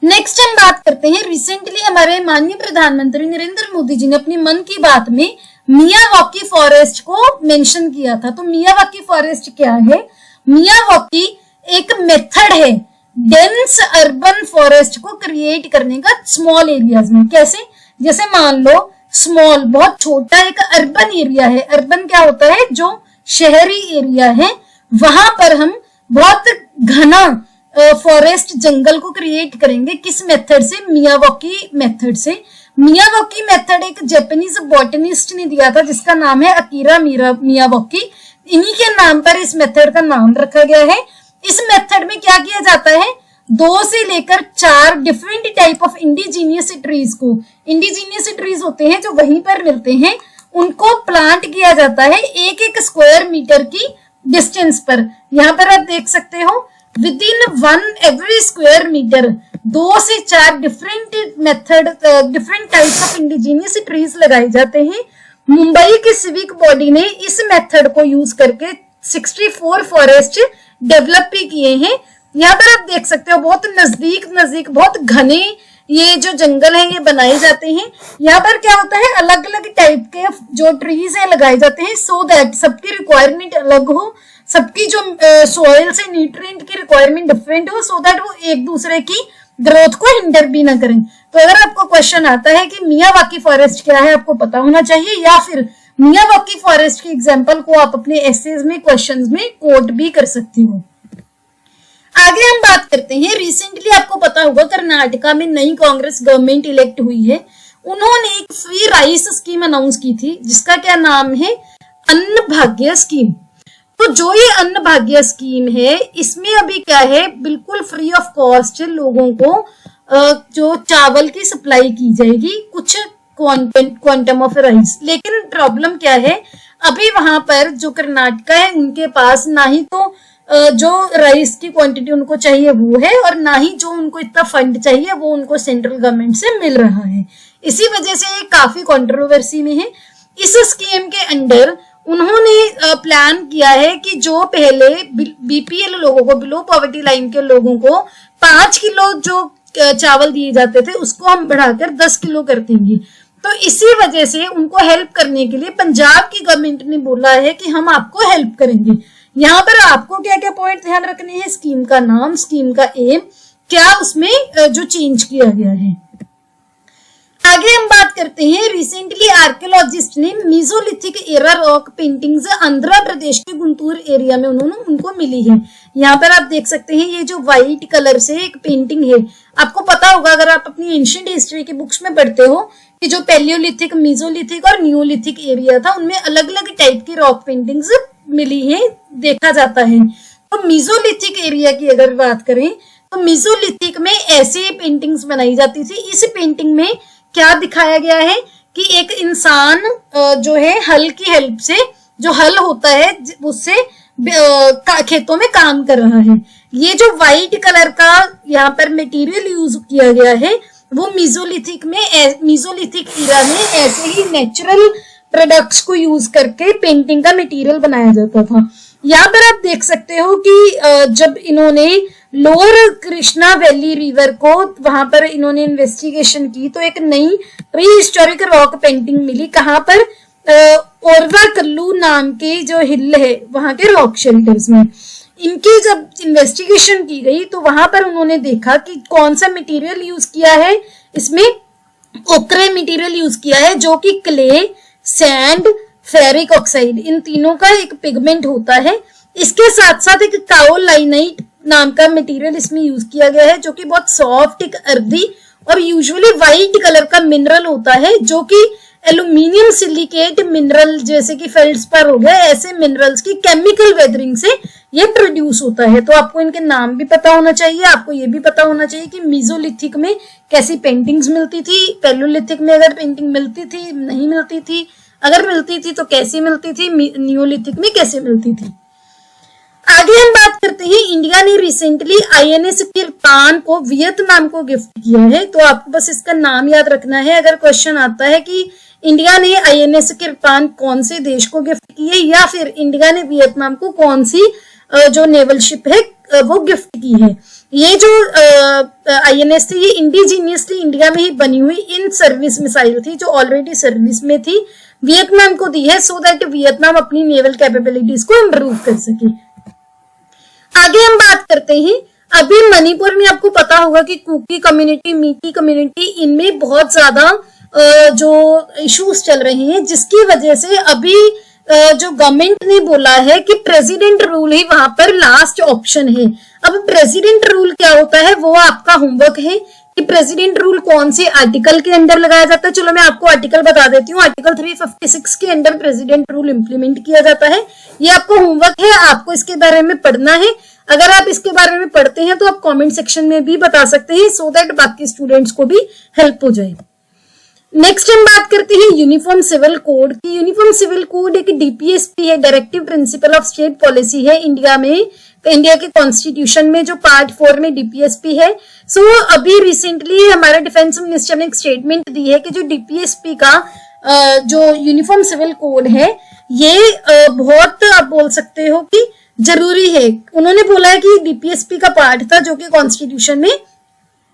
नेक्स्ट हम बात करते हैं, रिसेंटली हमारे माननीय प्रधानमंत्री नरेंद्र मोदी जी ने अपनी मन की बात में मियावाकी फॉरेस्ट को मेंशन किया था। तो मियावाकी फॉरेस्ट क्या है? मियावाकी एक मेथड है डेंस अर्बन फॉरेस्ट को क्रिएट करने का स्मॉल एरियाज में। कैसे? जैसे मान लो स्मॉल बहुत छोटा एक अर्बन एरिया है। अर्बन क्या होता है? जो शहरी एरिया है, वहां पर हम बहुत घना फॉरेस्ट जंगल को क्रिएट करेंगे। किस मेथड से? मियावाकी मेथड से। मियावाकी मेथड एक जापानीज बॉटनिस्ट ने दिया था जिसका नाम है अकीरा मियावाकी। इन्हीं के नाम पर इस मेथड का नाम रखा गया है। इस मेथड में क्या किया जाता है? 2 से लेकर 4 different type of indigenous trees को, इंडिजीनियस ट्रीज होते हैं जो वहीं पर मिलते हैं, उनको प्लांट किया जाता है 1-1 स्क्वायर मीटर की डिस्टेंस पर। यहाँ पर आप देख सकते हो within 1 every square metre 2 से 4 different method, different types of indigenous trees लगाए जाते हैं। मुंबई की सिविक बॉडी ने इस मेथड को यूज करके 64 फॉरेस्ट डेवलप भी किए हैं। यहाँ पर आप देख सकते हो बहुत नजदीक बहुत घने ये जो जंगल है ये बनाए जाते हैं। यहाँ पर क्या होता है? अलग अलग टाइप के जो ट्रीज है लगाए जाते हैं सो दैट सबकी रिक्वायरमेंट अलग हो, सबकी जो सोइल से न्यूट्रिएंट की रिक्वायरमेंट डिफरेंट हो, सो दैट वो एक दूसरे की ग्रोथ को हिंडर भी ना करें। तो अगर आपको क्वेश्चन आता है कि मियावाकी फॉरेस्ट क्या है, आपको पता होना चाहिए, या फिर मियावाकी फॉरेस्ट की एग्जांपल को आप अपने एसेज में, क्वेश्चंस में कोट भी कर सकती हो। आगे हम बात करते हैं, रिसेंटली आपको पता होगा कर्नाटका में नई कांग्रेस गवर्नमेंट इलेक्ट हुई है। उन्होंने एक फ्री राइस स्कीम अनाउंस की थी जिसका क्या नाम है? अन्न भाग्य स्कीम। तो जो ये अन्न भाग्य स्कीम है इसमें अभी क्या है? बिल्कुल फ्री ऑफ कॉस्ट लोगों को जो चावल की सप्लाई की जाएगी, कुछ क्वांटम ऑफ राइस। लेकिन प्रॉब्लम क्या है? अभी वहां पर जो कर्नाटका है उनके पास ना ही तो जो राइस की क्वांटिटी उनको चाहिए वो है, और ना ही जो उनको इतना फंड चाहिए वो उनको सेंट्रल गवर्नमेंट से मिल रहा है। इसी वजह से ये काफी कंट्रोवर्सी में है। इस स्कीम के अंडर उन्होंने प्लान किया है कि जो पहले बीपीएल लोगों को, बिलो पॉवर्टी लाइन के लोगों को 5 किलो जो चावल दिए जाते थे उसको हम बढ़ाकर 10 किलो कर देंगे। तो इसी वजह से उनको हेल्प करने के लिए पंजाब की गवर्नमेंट ने बोला है कि हम आपको हेल्प करेंगे। यहाँ पर आपको क्या क्या पॉइंट ध्यान रखने हैं? स्कीम का नाम, स्कीम का एम, क्या उसमें जो चेंज किया गया है। आगे हम बात करते हैं, रिसेंटली आर्कियोलॉजिस्ट ने mesolithic era rock paintings Andhra Pradesh के गुंटूर एरिया में उनको मिली है। यहाँ पर आप देख सकते हैं ये जो व्हाइट कलर से एक पेंटिंग है, आपको पता होगा अगर आप अपनी एंशिएंट हिस्ट्री की बुक्स में पढ़ते हो कि जो पैलियोलिथिक, मीजोलिथिक और न्यूलिथिक एरिया था उनमें अलग अलग टाइप की रॉक पेंटिंग्स मिली है, देखा जाता है। तो मीजोलिथिक एरिया की अगर बात करें तो मीजोलिथिक में ऐसी पेंटिंग्स बनाई जाती थी। इस पेंटिंग में क्या दिखाया गया है कि एक इंसान जो है हल की हेल्प से, जो हल होता है उससे खेतों में काम कर रहा है। ये जो व्हाइट कलर का यहाँ पर मटेरियल यूज किया गया है वो मीजोलिथिक एरा में ऐसे ही नेचुरल प्रोडक्ट्स को यूज करके पेंटिंग का मटेरियल बनाया जाता था। यहाँ पर आप देख सकते हो कि जब इन्होंने लोअर कृष्णा वैली रिवर को वहां पर इन्होंने इन्वेस्टिगेशन की तो एक नई प्री हिस्टोरिक रॉक पेंटिंग मिली। कहाँ पर? ओरवा कल्लू नाम के जो हिल है वहां के रॉक शेल्टर्स में। इनकी जब इन्वेस्टिगेशन की गई तो वहां पर उन्होंने देखा कि कौन सा मटेरियल यूज किया है। इसमें ओक्रे मटेरियल यूज किया है जो कि क्ले, सैंड, फेरिक ऑक्साइड, इन तीनों का एक पिगमेंट होता है। इसके साथ साथ एक काओलाइनाइट नाम का मटेरियल इसमें यूज किया गया है जो कि बहुत सॉफ्ट, एक अर्दी और यूजुअली व्हाइट कलर का मिनरल होता है, जो कि एल्यूमिनियम सिलिकेट मिनरल जैसे कि फेल्डस्पार हो गया, ऐसे मिनरल्स की केमिकल वेदरिंग से ये प्रोड्यूस होता है। तो आपको इनके नाम भी पता होना चाहिए। आपको ये भी पता होना चाहिए कि मीजोलिथिक में कैसी पेंटिंग्स मिलती थी, पैलियोलिथिक में अगर पेंटिंग मिलती थी, नहीं मिलती थी, अगर मिलती थी तो कैसी मिलती थी, न्यूलिथिक में कैसे मिलती थी। आगे हम बात करते हैं, इंडिया ने रिसेंटली आईएनएस किरपान को वियतनाम को गिफ्ट किया है। तो आपको बस इसका नाम याद रखना है। अगर क्वेश्चन आता है कि इंडिया ने आईएनएस किरपान कौन से देश को गिफ्ट की है, या फिर इंडिया ने वियतनाम को कौन सी जो नेवल शिप है वो गिफ्ट की है। ये जो आईएनएस थी ये इंडिजीनियसली इंडिया में ही बनी हुई इन सर्विस मिसाइल थी जो ऑलरेडी सर्विस में थी, वियतनाम को दी है सो दैट वियतनाम अपनी नेवल कैपेबिलिटीज को इम्प्रूव कर सके। आगे हम बात करते हैं, अभी मणिपुर में आपको पता होगा कि कुकी कम्युनिटी, मीटी कम्युनिटी, इनमें बहुत ज्यादा जो इश्यूज चल रहे हैं, जिसकी वजह से अभी जो गवर्नमेंट ने बोला है कि प्रेसिडेंट रूल ही वहां पर लास्ट ऑप्शन है। अब प्रेसिडेंट रूल क्या होता है वो आपका होमवर्क है कि प्रेसिडेंट रूल कौन से आर्टिकल के अंदर लगाया जाता है। चलो मैं आपको आर्टिकल बता देती हूँ। आर्टिकल 356 के अंदर प्रेसिडेंट रूल इंप्लीमेंट किया जाता है। ये आपको होमवर्क है, आपको इसके बारे में पढ़ना है। अगर आप इसके बारे में पढ़ते हैं तो आप कमेंट सेक्शन में भी बता सकते हैं, सो दैट बाकी स्टूडेंट्स को भी हेल्प हो जाए। नेक्स्ट हम बात करते हैं यूनिफॉर्म सिविल कोड की। यूनिफॉर्म सिविल कोड एक डीपीएसपी है, directive principle of state policy है इंडिया में। इंडिया के कॉन्स्टिट्यूशन में जो पार्ट 4 में डीपीएसपी है। सो अभी रिसेंटली हमारे डिफेंस मिनिस्टर ने एक स्टेटमेंट दी है कि जो डीपीएसपी का जो यूनिफॉर्म सिविल कोड है ये बहुत आप बोल सकते हो कि जरूरी है। उन्होंने बोला है कि डीपीएसपी का पार्ट था जो कि कॉन्स्टिट्यूशन में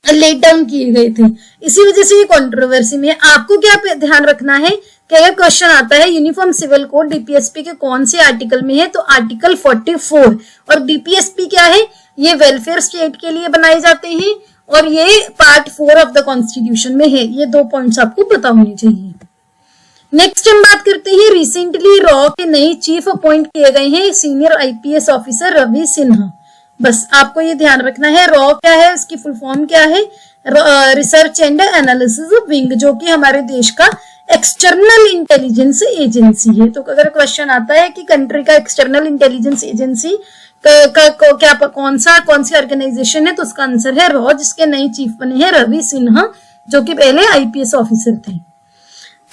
लेट डाउन किए गए थे, इसी वजह से ये कंट्रोवर्सी में है। आपको क्या ध्यान रखना है कि अगर क्वेश्चन आता है यूनिफॉर्म सिविल कोड डीपीएसपी के कौन से आर्टिकल में है, तो आर्टिकल 44। और डीपीएसपी क्या है, ये वेलफेयर स्टेट के लिए बनाए जाते हैं और ये पार्ट 4 ऑफ द कॉन्स्टिट्यूशन में है। ये 2 पॉइंट्स आपको पता होने चाहिए। नेक्स्ट हम बात करते हैं, रिसेंटली रॉ के नए चीफ अपॉइंट किए गए हैं senior IPS officer Ravi Sinha. बस आपको ये ध्यान रखना है। रॉ क्या है, उसकी फुल फॉर्म क्या है, रिसर्च एंड एनालिसिस विंग, जो कि हमारे देश का एक्सटर्नल इंटेलिजेंस एजेंसी है। तो अगर क्वेश्चन आता है कि कंट्री का एक्सटर्नल इंटेलिजेंस एजेंसी क्या कौन सी ऑर्गेनाइजेशन है, तो उसका आंसर है रॉ, जिसके नए चीफ बने हैं रवि सिन्हा, जो कि पहले आईपीएस ऑफिसर थे।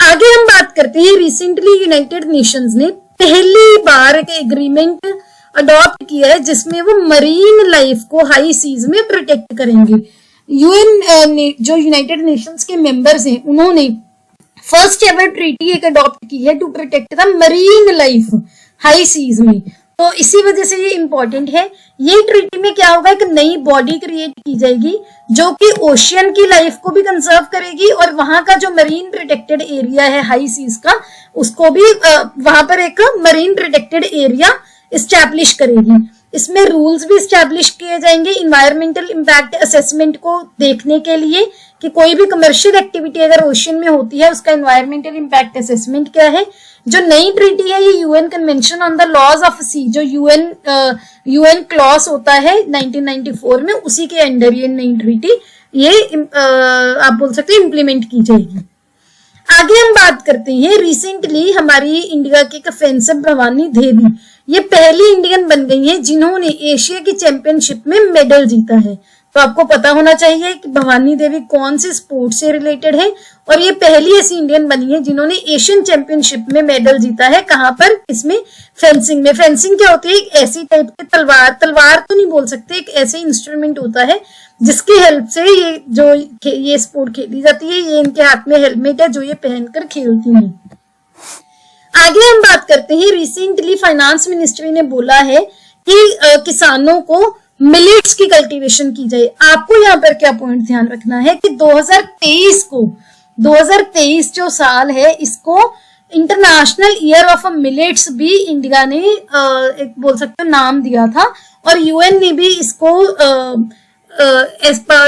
आगे हम बात करते हैं, रिसेंटली यूनाइटेड नेशंस ने पहली बार एक एग्रीमेंट अडॉप्ट किया है जिसमें वो मरीन लाइफ को हाई सीज में प्रोटेक्ट करेंगे। यूएन जो यूनाइटेड नेशंस के मेंबर्स हैं उन्होंने फर्स्ट एवर ट्रीटी एक अडॉप्ट की है to protect the marine life high seas में। तो इसी वजह से ये इंपॉर्टेंट है। ये ट्रीटी में क्या होगा, एक नई बॉडी क्रिएट की जाएगी जो कि ओशियन की लाइफ को भी कंजर्व करेगी और वहां का जो मरीन प्रोटेक्टेड एरिया है हाई सीज का, उसको भी वहां पर एक मरीन प्रोटेक्टेड एरिया इस्टेब्लिश करेगी। इसमें रूल्स भी इस्टेब्लिश किए जाएंगे इन्वायरमेंटल इम्पैक्ट असेसमेंट को देखने के लिए कि कोई भी कमर्शियल एक्टिविटी अगर ओशियन में होती है उसका इन्वायरमेंटल इम्पैक्ट असेसमेंट क्या है। जो नई ट्रीटी है ये UN convention on the laws of sea, जो यूएन क्लॉज होता है 1994 में, उसी के अंडर ये नई ट्रीटी ये आप बोल सकते हैं इम्प्लीमेंट की जाएगी। आगे हम बात करते हैं, रिसेंटली हमारी इंडिया की फेंसर भवानी देवी ये पहली इंडियन बन गई हैं जिन्होंने एशिया की चैंपियनशिप में मेडल जीता है। तो आपको पता होना चाहिए कि भवानी देवी कौन से स्पोर्ट से रिलेटेड है, और ये पहली ऐसी इंडियन बनी है जिन्होंने एशियन चैंपियनशिप में मेडल जीता है। कहां पर, इसमें फेंसिंग में। फेंसिंग क्या होती है, एक ऐसी टाइप की तलवार तो नहीं बोल सकते, एक ऐसे इंस्ट्रूमेंट होता है जिसकी हेल्प से ये स्पोर्ट खेली जाती है। ये इनके हाथ में हेलमेट है जो ये पहनकर खेलती हैं। आगे हम बात करते हैं, रिसेंटली फाइनेंस मिनिस्ट्री ने बोला है कि किसानों को मिलेट्स की कल्टीवेशन की जाए। आपको यहाँ पर क्या पॉइंट ध्यान रखना है कि 2023 जो साल है इसको इंटरनेशनल ईयर ऑफ मिलेट्स भी इंडिया ने एक बोल सकते हो नाम दिया था, और यूएन ने भी इसको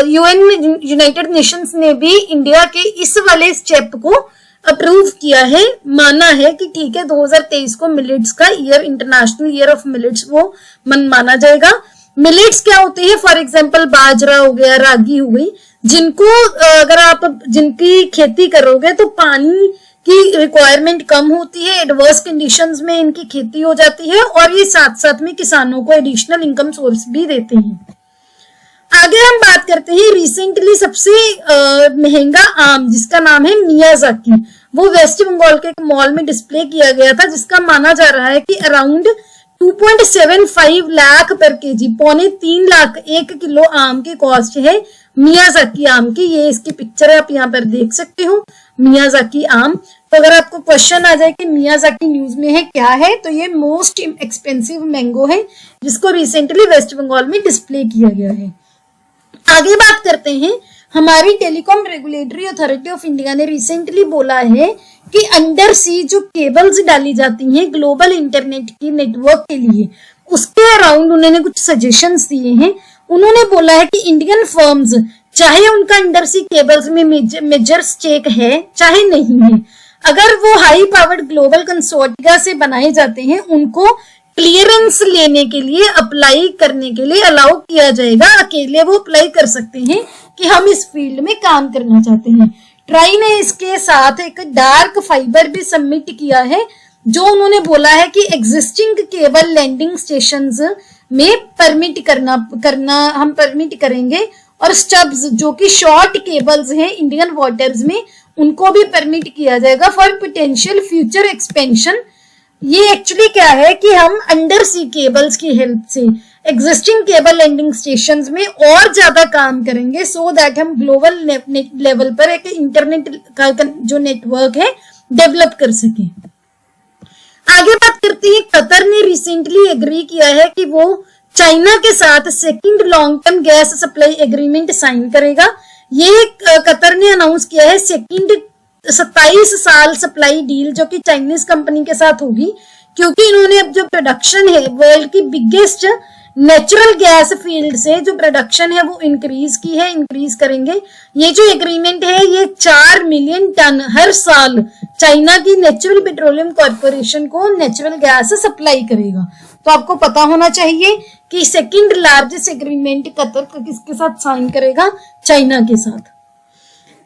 यूएन यूनाइटेड नेशंस ने भी इंडिया के इस वाले स्टेप को अप्रूव किया है, माना है कि ठीक है 2023 को मिलेट्स का year, international year of millets वो माना जाएगा। मिलेट्स क्या होते हैं, फॉर एग्जांपल बाजरा हो गया, रागी हो गई, जिनको अगर आप जिनकी खेती करोगे तो पानी की रिक्वायरमेंट कम होती है, एडवर्स कंडीशंस में इनकी खेती हो जाती है, और ये साथ साथ में किसानों को एडिशनल इनकम सोर्स भी देते हैं। आगे हम बात करते हैं, रिसेंटली सबसे महंगा आम जिसका नाम है मियाजाकी, वो वेस्ट बंगाल के एक मॉल में डिस्प्ले किया गया था, जिसका माना जा रहा है कि अराउंड 2.75 लाख पर केजी, 2.75 लाख 1 किलो आम की कॉस्ट है मियाजाकी आम की। ये इसकी पिक्चर है, आप यहाँ पर देख सकते हो मियाजाकी आम। तो अगर आपको क्वेश्चन आ जाए कि मियाजाकी न्यूज में है क्या है, तो ये मोस्ट एक्सपेंसिव मैंगो है जिसको रिसेंटली वेस्ट बंगाल में डिस्प्ले किया गया है। आगे बात करते हैं, हमारी telecom regulatory authority of India ने रिसेंटली बोला है कि अंडर सी जो केबल्स डाली जाती हैं ग्लोबल इंटरनेट की नेटवर्क के लिए, उसके अराउंड उन्होंने कुछ सजेशंस दिए हैं। उन्होंने बोला है कि इंडियन फर्म्स चाहे उनका अंडर सी केबल्स में मेजर स्टेक है चाहे नहीं है, अगर वो हाई पावर्ड ग्लोबल कंसोर्टिया से बनाए जाते हैं उनको क्लियरेंस लेने के लिए, अप्लाई करने के लिए अलाउ किया जाएगा। अकेले वो अप्लाई कर सकते हैं कि हम इस फील्ड में काम करना चाहते हैं। ट्राई ने इसके साथ एक डार्क फाइबर भी सबमिट किया है, जो उन्होंने बोला है कि एग्जिस्टिंग केबल लैंडिंग स्टेशंस में करना हम परमिट करेंगे, और स्टब्स जो कि शॉर्ट केबल्स हैं इंडियन वाटर्स में, उनको भी परमिट किया जाएगा फॉर पोटेंशियल फ्यूचर एक्सपेंशन। ये एक्चुअली क्या है कि हम अंडर सी केबल्स की हेल्प से एग्जिस्टिंग केबल लैंडिंग स्टेशंस में और ज्यादा काम करेंगे, सो दैट हम ग्लोबल लेवल पर एक इंटरनेट का जो नेटवर्क है डेवलप कर सके। आगे बात करते हैं, कतर ने रिसेंटली एग्री किया है कि वो चाइना के साथ second long term gas supply agreement sign करेगा। ये कतर ने अनाउंस किया है सेकंड 27 साल सप्लाई डील जो कि चाइनीज कंपनी के साथ होगी, क्योंकि इन्होंने अब जो प्रोडक्शन है वर्ल्ड की बिगेस्ट नेचुरल गैस फील्ड से जो प्रोडक्शन है वो इंक्रीज करेंगे। ये जो एग्रीमेंट है ये 4 मिलियन टन हर साल चाइना की नेचुरल पेट्रोलियम कॉर्पोरेशन को नेचुरल गैस सप्लाई करेगा। तो आपको पता होना चाहिए कि सेकंड लार्जेस्ट एग्रीमेंट कतर किसके साथ साइन करेगा, चाइना के साथ।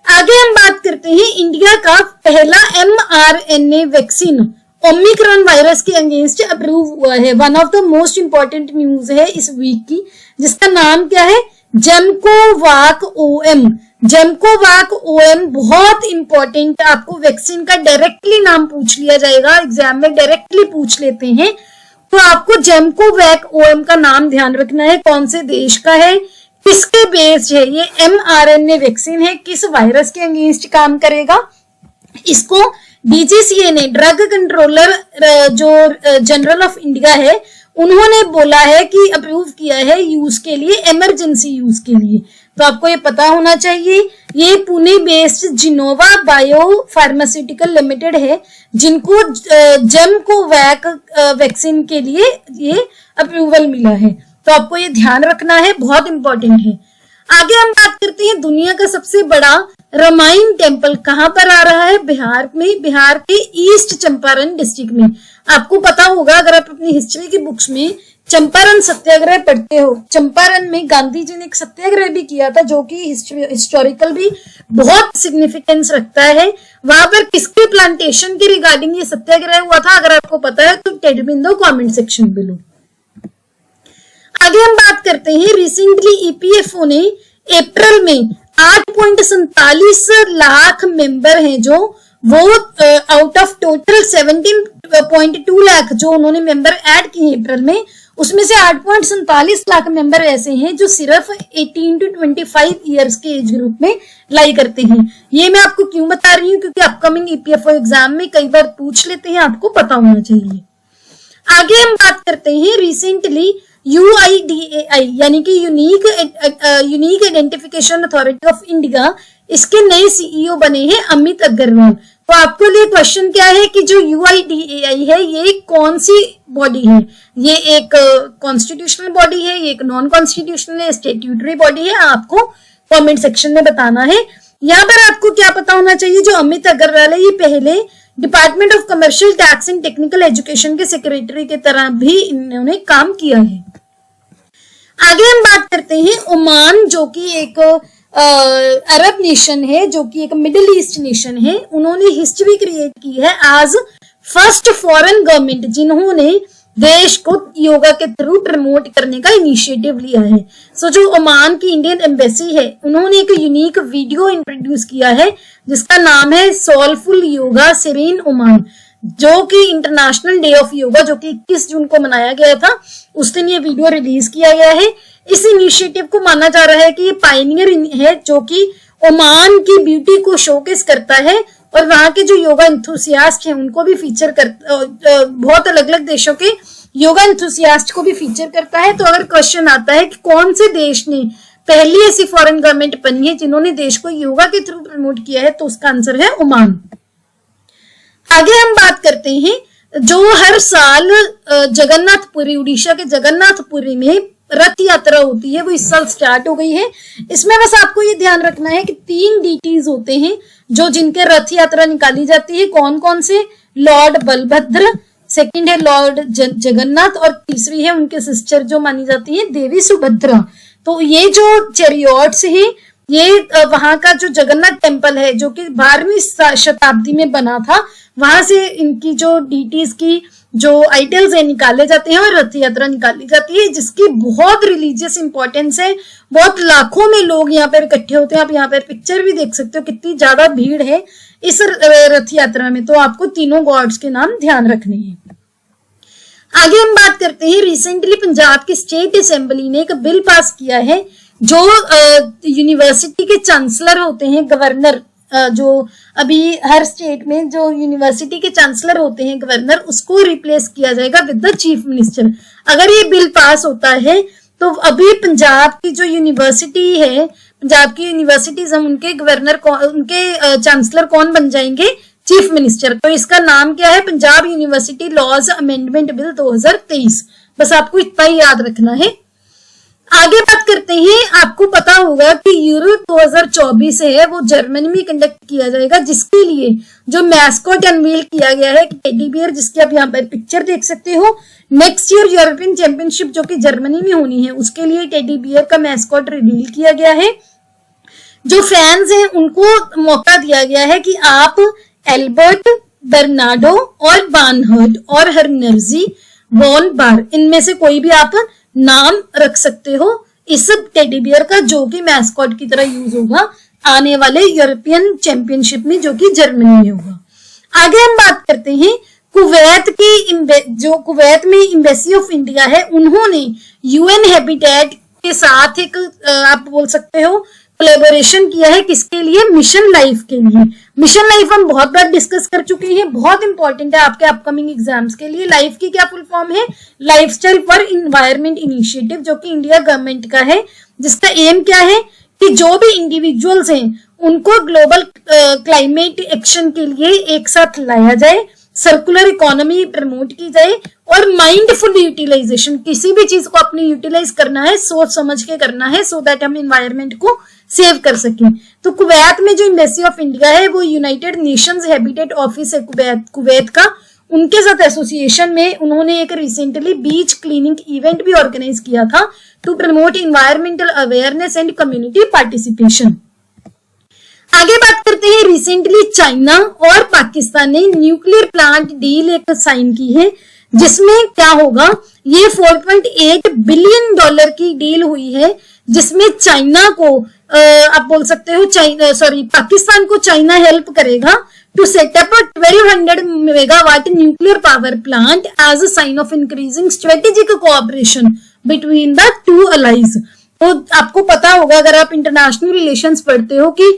आगे हम बात करते हैं, इंडिया का पहला mRNA वैक्सीन ओमिक्रॉन वायरस के अगेंस्ट अप्रूव हुआ है। One of the most important news है इस वीक की, जिसका नाम क्या है, जेमकोवाक ओएम। जेमकोवाक ओएम बहुत इंपॉर्टेंट, आपको वैक्सीन का डायरेक्टली नाम पूछ लिया जाएगा, एग्जाम में डायरेक्टली पूछ लेते हैं, तो आपको जेमकोवैक ओएम का नाम ध्यान रखना है, कौन से देश का है, किसके बेस्ड है, ये mRNA वैक्सीन है, किस वायरस के अगेंस्ट काम करेगा। इसको डीजीसीए ने, ड्रग कंट्रोलर जो जनरल ऑफ इंडिया है, उन्होंने बोला है कि अप्रूव किया है यूज के लिए, इमरजेंसी यूज के लिए। तो आपको ये पता होना चाहिए, ये Pune based Gennova bio pharmaceutical limited है, जिनको जेमकोवैक वैक्सीन के लिए ये अप्रूवल मिला है। तो आपको ये ध्यान रखना है, बहुत इंपॉर्टेंट है। आगे हम बात करते हैं, दुनिया का सबसे बड़ा रामायण टेम्पल कहां पर आ रहा है, बिहार में, बिहार के ईस्ट चंपारण डिस्ट्रिक्ट में। आपको पता होगा अगर आप अपनी हिस्ट्री की बुक्स में चंपारण सत्याग्रह पढ़ते हो, चंपारण में गांधी जी ने एक सत्याग्रह भी किया था जो कि हिस्टोरिकल भी बहुत सिग्निफिकेंस रखता है। वहां पर किसके प्लांटेशन के रिगार्डिंग ये सत्याग्रह हुआ था, अगर आपको पता है तो tell me in the comment section below. आगे हम बात करते हैं, रिसेंटली ईपीएफओ ने अप्रैल में 8.47 लाख मेंबर हैं जो वो आउट ऑफ टोटल 17.2 लाख जो उन्होंने मेंबर ऐड किए अप्रैल में, उसमें से 8.47 लाख मेंबर ऐसे हैं जो सिर्फ 18 to 25 इयर्स के एज ग्रुप में लाई करते हैं। ये मैं आपको क्यों बता रही हूँ, क्योंकि अपकमिंग ईपीएफओ एग्जाम में कई बार पूछ लेते हैं, आपको पता होना चाहिए। आगे हम बात करते हैं, रिसेंटली UIDAI यानी कि unique identification authority of India, इसके नए सीईओ बने हैं अमित अग्रवाल। तो आपके लिए क्वेश्चन क्या है कि जो UIDAI है ये कौन सी बॉडी है, ये एक कॉन्स्टिट्यूशनल बॉडी है, ये एक नॉन कॉन्स्टिट्यूशनल है, स्टेट्यूटरी बॉडी है, आपको कमेंट सेक्शन में बताना है। यहाँ पर आपको क्या पता होना चाहिए, जो अमित अग्रवाल है ये पहले department of commercial tax and technical education के सेक्रेटरी की तरह भी इन्होंने काम किया है। आगे हम बात करते हैं, ओमान जो कि एक अरब नेशन है, जो कि एक मिडिल ईस्ट नेशन है, उन्होंने हिस्ट्री क्रिएट की है आज फर्स्ट फॉरेन गवर्नमेंट जिन्होंने देश को योगा के थ्रू प्रमोट करने का इनिशिएटिव लिया है। सो जो ओमान की इंडियन एम्बेसी है, उन्होंने एक यूनिक वीडियो इंट्रोड्यूस किया है जिसका नाम है सोलफुल योगा सेरेन ओमान, जो कि इंटरनेशनल डे ऑफ योगा जो कि 21 जून को मनाया गया था, उस दिन ये वीडियो रिलीज किया गया है। इस इनिशिएटिव को माना जा रहा है कि ये पायनियर है जो कि ओमान की ब्यूटी को शोकेस करता है और वहां के जो योगा एंथुसियास्ट हैं उनको भी फीचर बहुत अलग अलग देशों के योगा एंथुसियास्ट को भी फीचर करता है। तो अगर क्वेश्चन आता है कि कौन से देश ने पहली ऐसी फॉरेन गवर्नमेंट बनी है जिन्होंने देश को योगा के थ्रू प्रमोट किया है, तो उसका आंसर है ओमान। आगे हम बात करते हैं, जो हर साल जगन्नाथपुरी, उड़ीसा के जगन्नाथपुरी में रथ यात्रा होती है वो इस साल स्टार्ट हो गई है। इसमें बस आपको ये ध्यान रखना है कि 3 डीटीज होते हैं जो जिनके रथ यात्रा निकाली जाती है। कौन कौन से? लॉर्ड बलभद्र, सेकंड है लॉर्ड जगन्नाथ, और तीसरी है उनके सिस्टर जो मानी जाती है देवी सुभद्रा। तो ये जो चैरियट्स है ये वहां का जो जगन्नाथ टेम्पल है जो कि 12वीं शताब्दी में बना था, वहां से इनकी जो डीटीज की जो आइडल्स है निकाले जाते हैं और रथ यात्रा निकाली जाती है, जिसकी बहुत रिलीजियस इंपॉर्टेंस है। बहुत लाखों में लोग यहाँ पर इकट्ठे होते हैं। आप यहाँ पर पिक्चर भी देख सकते हो कितनी ज्यादा भीड़ है इस रथ यात्रा में। तो आपको तीनों गॉड्स के नाम ध्यान रखने हैं। आगे हम बात करते हैं, रिसेंटली पंजाब की स्टेट असेंबली ने एक बिल पास किया है जो यूनिवर्सिटी के चांसलर होते हैं, गवर्नर, जो अभी हर स्टेट में जो यूनिवर्सिटी के चांसलर होते हैं गवर्नर, उसको रिप्लेस किया जाएगा विद द चीफ मिनिस्टर। अगर ये बिल पास होता है तो अभी पंजाब की जो यूनिवर्सिटी है, पंजाब की यूनिवर्सिटीज, हम उनके गवर्नर उनके चांसलर कौन बन जाएंगे? Chief minister. तो इसका नाम क्या है? Punjab university laws amendment bill 2023। बस आपको इतना ही याद रखना है। आगे बात करते हैं, आपको पता होगा कि यूरो 2024 है वो जर्मनी में कंडक्ट किया जाएगा, जिसके लिए जो मैस्कॉट अनवील किया गया है टेडी बियर, जिसकी आप यहाँ पर पिक्चर देख सकते हो। नेक्स्ट ईयर यूरोपियन चैंपियनशिप जो कि जर्मनी में होनी है उसके लिए टेडी बियर का मैस्कॉट रिवील किया गया है। जो फैंस हैं उनको मौका दिया गया है कि आप एल्बर्ट, बर्नार्डो और बानहर्ड और हरनर्जी वॉन बार, इनमें से कोई भी आप नाम रख सकते हो इस टेडी बियर का, जो कि मैस्कॉट की तरह यूज होगा आने वाले यूरोपियन चैंपियनशिप में जो कि जर्मनी में होगा। आगे हम बात करते हैं, कुवैत की जो कुवैत में एम्बेसी ऑफ इंडिया है उन्होंने यूएन हैबिटेट के साथ एक आप बोल सकते हो कोलैबोरेशन किया है। किसके लिए? मिशन लाइफ के लिए। मिशन लाइफ हम बहुत बार डिस्कस कर चुके हैं, बहुत इंपॉर्टेंट है आपके अपकमिंग एग्जाम्स के लिए। लाइफ की क्या फुल फॉर्म है? लाइफस्टाइल फॉर इन्वायरमेंट इनिशिएटिव, जो कि इंडिया गवर्नमेंट का है, जिसका एम क्या है कि जो भी इंडिविजुअल्स हैं उनको ग्लोबल क्लाइमेट एक्शन के लिए एक साथ लाया जाए, सर्कुलर इकोनॉमी प्रमोट की जाए और माइंडफुल यूटिलाइजेशन, किसी भी चीज को अपने यूटिलाइज करना है, सोच समझ के करना है, सो दैट हम इन्वायरमेंट को सेव कर सकें। तो कुवैत में जो एम्बेसी ऑफ इंडिया है वो यूनाइटेड नेशंस हैबिटेट ऑफिस है कुवैत का, उनके साथ एसोसिएशन में उन्होंने एक रिसेंटली बीच क्लीनिंग इवेंट भी ऑर्गेनाइज किया था to promote environmental awareness and community participation. आगे बात करते हैं, रिसेंटली चाइना और पाकिस्तान ने न्यूक्लियर प्लांट डील एक साइन की है, जिसमें क्या होगा, ये $4.8 बिलियन की डील हुई है, जिसमें चाइना को आप बोल सकते हो पाकिस्तान को चाइना हेल्प करेगा to set up 1200 megawatt nuclear power plant as a sign of increasing strategic cooperation between the two allies. तो आपको पता होगा अगर आप इंटरनेशनल रिलेशंस पढ़ते हो कि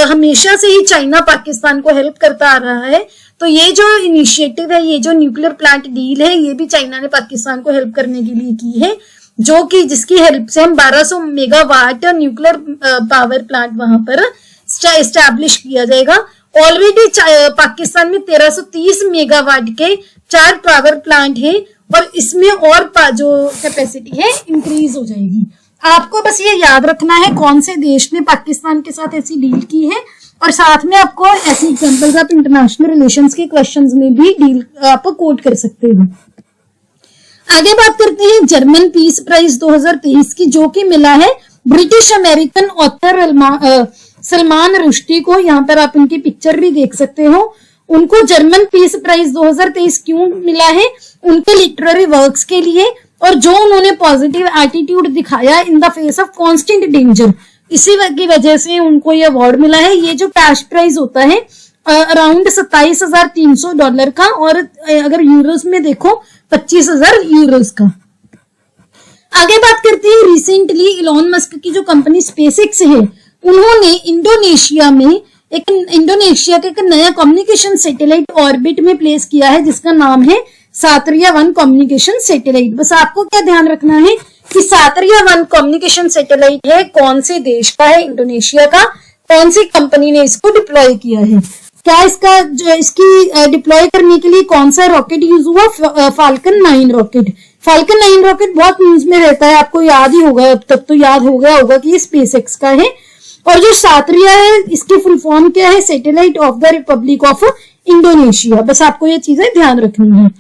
हमेशा से ही चाइना पाकिस्तान को हेल्प करता आ रहा है। तो ये जो इनिशिएटिव है, ये जो न्यूक्लियर प्लांट डील है, ये भी चाइना ने पाकिस्तान को हेल्प करने के लिए की है, जो कि जिसकी हेल्प से हम 1200 मेगावाट न्यूक्लियर पावर प्लांट वहां पर एस्टैब्लिश किया जाएगा। ऑलरेडी पाकिस्तान में 1330 मेगावाट के 4 पावर प्लांट है और इसमें और जो कैपेसिटी है इंक्रीज हो जाएगी। आपको बस ये याद रखना है कौन से देश ने पाकिस्तान के साथ ऐसी डील की है, और साथ में आपको ऐसी एग्जांपल्स आप इंटरनेशनल रिलेशंस के क्वेश्चंस में भी डील आप कोट कर सकते हो। आगे बात करते हैं जर्मन पीस प्राइज 2023 की, जो कि मिला है British American author Salman Rushdie को। यहाँ पर आप उनकी पिक्चर भी देख सकते हो। उनको जर्मन पीस प्राइज 2023 क्यों मिला है? उनके लिटरेरी वर्क्स के लिए, और जो उन्होंने पॉजिटिव एटीट्यूड दिखाया in the face of constant danger, इसी की वजह से उनको ये अवार्ड मिला है। ये जो कैश प्राइज होता है अराउंड $27,300 का, और अगर यूरोस में देखो 25,000 यूरोस का। आगे बात करते हैं, रिसेंटली इलॉन मस्क की जो कंपनी स्पेसएक्स है, उन्होंने इंडोनेशिया का एक नया कम्युनिकेशन सैटेलाइट ऑर्बिट में प्लेस किया है, जिसका नाम है सातरिया 1 कम्युनिकेशन सैटेलाइट। बस आपको क्या ध्यान रखना है कि सातरिया 1 कम्युनिकेशन सैटेलाइट है, कौन से देश का है, इंडोनेशिया का, कौन सी कंपनी ने इसको डिप्लॉय किया है। क्या इसका इसकी डिप्लॉय करने के लिए कौन सा रॉकेट यूज हुआ? Falcon 9 rocket. फाल्कन 9 रॉकेट बहुत न्यूज में रहता है, आपको याद ही होगा, अब तक तो याद हो गया होगा कि ये स्पेसएक्स का है। और जो सात्रिया है इसकी फुल फॉर्म क्या है? Satellite of the Republic of Indonesia. बस आपको ये चीजें ध्यान रखनी है।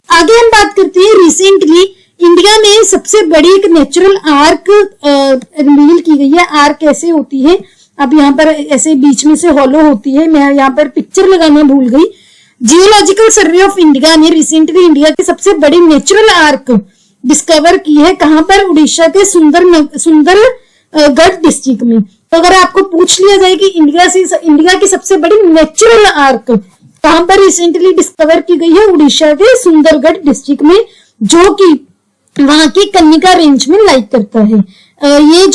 आगे हम बात करते हैं, रिसेंटली इंडिया में सबसे बड़ी एक नेचुरल आर्क रिवील की गई है। आर्क कैसे होती है? अब यहाँ पर ऐसे बीच में से हॉलो होती है, मैं यहाँ पर पिक्चर लगाना भूल गई। जियोलॉजिकल सर्वे ऑफ इंडिया ने रिसेंटली इंडिया की सबसे बड़ी नेचुरल आर्क डिस्कवर की है। कहां पर? उड़ीसा के सुंदरगढ़ डिस्ट्रिक्ट में। तो अगर आपको पूछ लिया जाए कि इंडिया की सबसे बड़ी नेचुरल आर्क कहां पर रिसेंटली डिस्कवर की गई है? उड़ीसा के सुंदरगढ़ डिस्ट्रिक्ट में, जो कि वहां की कन्निका रेंज में लाइक करता है। ये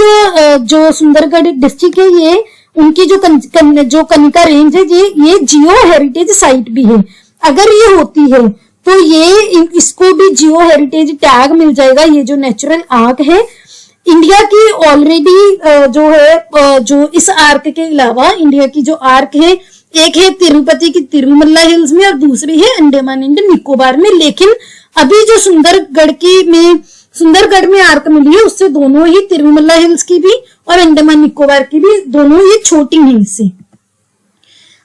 जो सुंदरगढ़ डिस्ट्रिक्ट है, ये उनकी जो कन्निका रेंज है, ये जियो हेरिटेज साइट भी है। अगर ये होती है तो ये इसको भी जियो हेरिटेज टैग मिल जाएगा। ये जो नेचुरल आर्क है इंडिया की ऑलरेडी जो इस आर्क के अलावा इंडिया की जो आर्क है, एक है तिरुपति की तिरुमल्ला हिल्स में और दूसरी है अंडमान एंड निकोबार में। लेकिन अभी जो सुंदरगढ़ में आर्क मिली है, उससे दोनों ही तिरुमल्ला हिल्स की भी और अंडमान निकोबार की भी दोनों ये छोटी हैं इससे।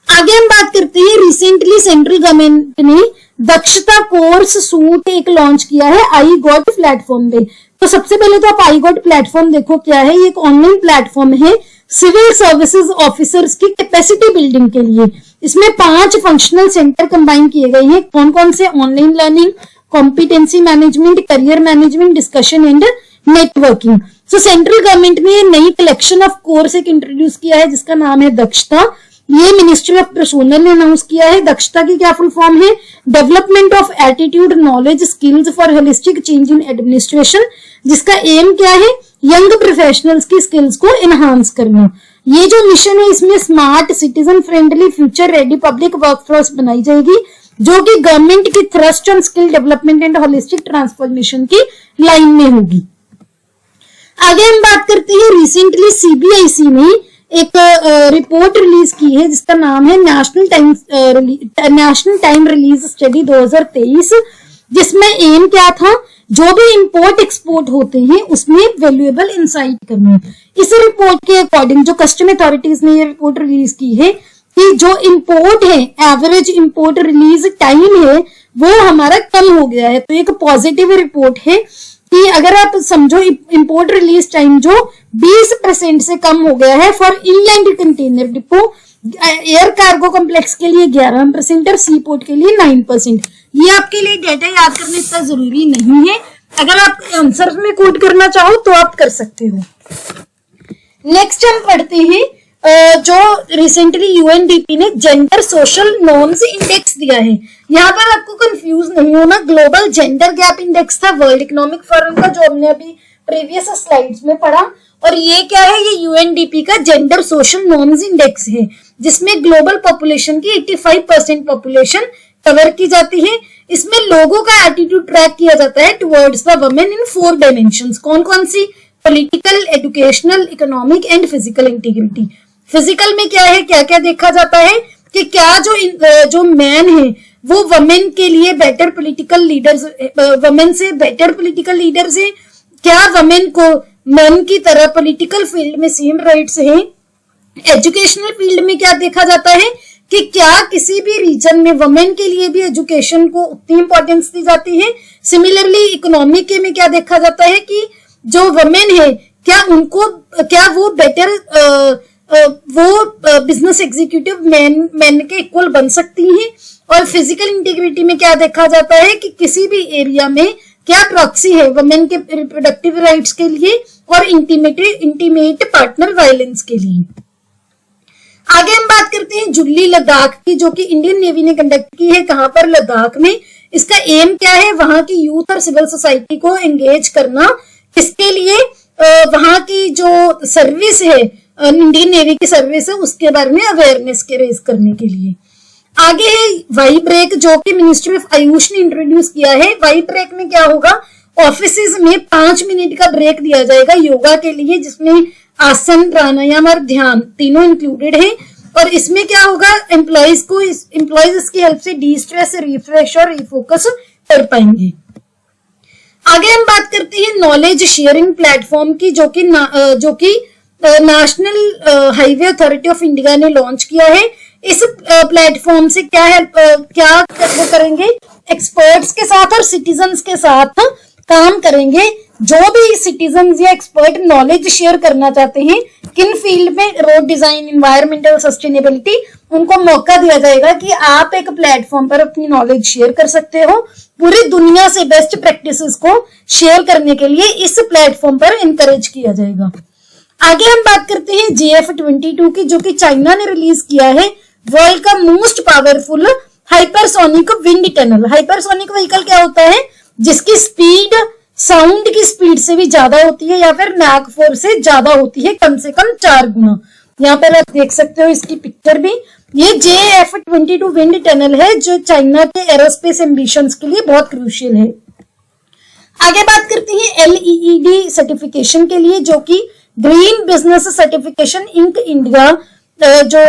आगे हम बात करते हैं, रिसेंटली सेंट्रल गवर्नमेंट ने दक्षता कोर्स सूट एक लॉन्च किया है आई गॉट प्लेटफॉर्म पे। तो सबसे पहले तो आप आई गॉट प्लेटफॉर्म देखो क्या है। ये एक ऑनलाइन प्लेटफॉर्म है सिविल सर्विसेज ऑफिसर्स की कैपेसिटी बिल्डिंग के लिए। इसमें 5 फंक्शनल सेंटर कंबाइन किए गए हैं। कौन कौन से? Online learning, competency management, career management, discussion and networking. So central government ने नई कलेक्शन ऑफ कोर्स एक इंट्रोड्यूस किया है जिसका नाम है दक्षता। ये मिनिस्ट्री ऑफ पर्सोनल ने अनाउंस किया है। दक्षता की क्या फुल फॉर्म है? Development of attitude, knowledge, skills for holistic change in administration, जिसका एम क्या है? यंग प्रोफेशनल्स की स्किल्स को एनहांस करना। ये जो मिशन है, इसमें smart, citizen friendly, future ready public workforce बनाई जाएगी, जो कि गवर्नमेंट की thrust on skill development and holistic transformation की लाइन में होगी। आगे हम बात करते हैं, रिसेंटली सीबीआईसी ने एक रिपोर्ट रिलीज की है जिसका नाम है नेशनल टाइम रिलीज स्टडी 2023, जिसमें एम क्या था? जो भी इंपोर्ट एक्सपोर्ट होते हैं उसमें वैल्यूएबल इंसाइट करना। इस रिपोर्ट के अकॉर्डिंग जो कस्टम अथॉरिटीज ने ये रिपोर्ट रिलीज की है कि जो इंपोर्ट है, एवरेज इंपोर्ट रिलीज टाइम है, वो हमारा कम हो गया है। तो एक पॉजिटिव रिपोर्ट है कि अगर आप समझो इंपोर्ट रिलीज टाइम जो 20% से कम हो गया है for inland container depot, air cargo complex के लिए 11% और सी पोर्ट के लिए 9%। ये आपके लिए डेटा याद करना इतना जरूरी नहीं है। अगर आप आंसर में कोट करना चाहो तो आप कर सकते हो। नेक्स्ट हम पढ़ते हैं जो रिसेंटली यूएनडीपी ने जेंडर सोशल नॉर्म्स इंडेक्स दिया है। यहाँ पर आपको कंफ्यूज नहीं होना, ग्लोबल जेंडर गैप इंडेक्स था वर्ल्ड इकोनॉमिक फोरम का, जो हमने अभी प्रीवियस स्लाइड्स में पढ़ा। और ये क्या है? ये यूएनडीपी का जेंडर सोशल नॉर्म्स इंडेक्स है, जिसमें ग्लोबल पॉपुलेशन की 85% पॉपुलेशन कवर की जाती है। इसमें लोगों का एटीट्यूड ट्रैक किया जाता है towards the women in 4 dimensions. कौन कौन सी? Political, educational, economic and physical integrity. Physical में क्या है, क्या क्या देखा जाता है कि क्या जो मैन है वो वुमेन के लिए बेटर पॉलिटिकल लीडर्स, वुमेन से बेटर पॉलिटिकल लीडर्स है, क्या वुमेन को मेन की तरह पॉलिटिकल फील्ड में सेम राइट्स हैं। एजुकेशनल फील्ड में क्या देखा जाता है कि क्या किसी भी रीजन में वुमेन के लिए भी एजुकेशन को उतनी इंपॉर्टेंस दी जाती है। सिमिलरली इकोनॉमिक में क्या देखा जाता है कि जो वुमेन है क्या वो बेटर बिजनेस एग्जीक्यूटिव मैन के इक्वल बन सकती हैं। और फिजिकल इंटीग्रिटी में क्या देखा जाता है कि किसी भी एरिया में क्या प्रॉक्सी है वुमेन के रिप्रोडक्टिव राइट्स के लिए और इंटीमेट पार्टनर वायलेंस के लिए। आगे हम बात करते हैं जुल्ली लद्दाख की, जो कि इंडियन नेवी ने कंडक्ट की है। कहां पर? लद्दाख में। इसका एम क्या है? वहां की यूथ और सिविल सोसाइटी को एंगेज करना। किसके लिए? वहां की जो सर्विस है, इंडियन नेवी की सर्विस है, उसके बारे में अवेयरनेस के रेज करने के लिए। आगे है वाई ब्रेक, जो कि मिनिस्ट्री ऑफ आयुष ने इंट्रोड्यूस किया है। वाई ब्रेक में क्या होगा? ऑफिसेज में 5 मिनट का ब्रेक दिया जाएगा योगा के लिए, जिसमें आसन, प्राणायाम और ध्यान तीनों इंक्लूडेड है। और इसमें क्या होगा, एम्प्लॉयज इसकी हेल्प से डी स्ट्रेस, रिफ्रेश और रिफोकस कर पाएंगे। आगे हम बात करते हैं नॉलेज शेयरिंग प्लेटफॉर्म की, जो कि national highway authority of India ने लॉन्च किया है। इस प्लेटफॉर्म से क्या वो करेंगे, एक्सपर्ट्स के साथ और सिटीजन्स के साथ काम करेंगे। जो भी सिटीजन्स या एक्सपर्ट नॉलेज शेयर करना चाहते हैं किन फील्ड में, रोड डिजाइन, इन्वायरमेंटल सस्टेनेबिलिटी, उनको मौका दिया जाएगा कि आप एक प्लेटफॉर्म पर अपनी नॉलेज शेयर कर सकते हो। पूरी दुनिया से बेस्ट प्रैक्टिसेस को शेयर करने के लिए इस प्लेटफॉर्म पर इनकरेज किया जाएगा। आगे हम बात करते हैं JF-22 की, जो कि चाइना ने रिलीज किया है, वर्ल्ड का most powerful hypersonic wind tunnel. Hypersonic vehicle क्या होता है, जिसकी स्पीड साउंड की स्पीड से भी ज्यादा होती है या फिर मैक 4 से ज्यादा होती है, कम से कम 4 गुना। यहाँ पर आप देख सकते हो इसकी पिक्चर भी। ये JF-22 विंड टनल है जो चाइना के एरोस्पेस एम्बिशंस के लिए बहुत क्रूशियल है। आगे बात करते हैं LEED सर्टिफिकेशन के लिए, जो कि green business certification inc India, जो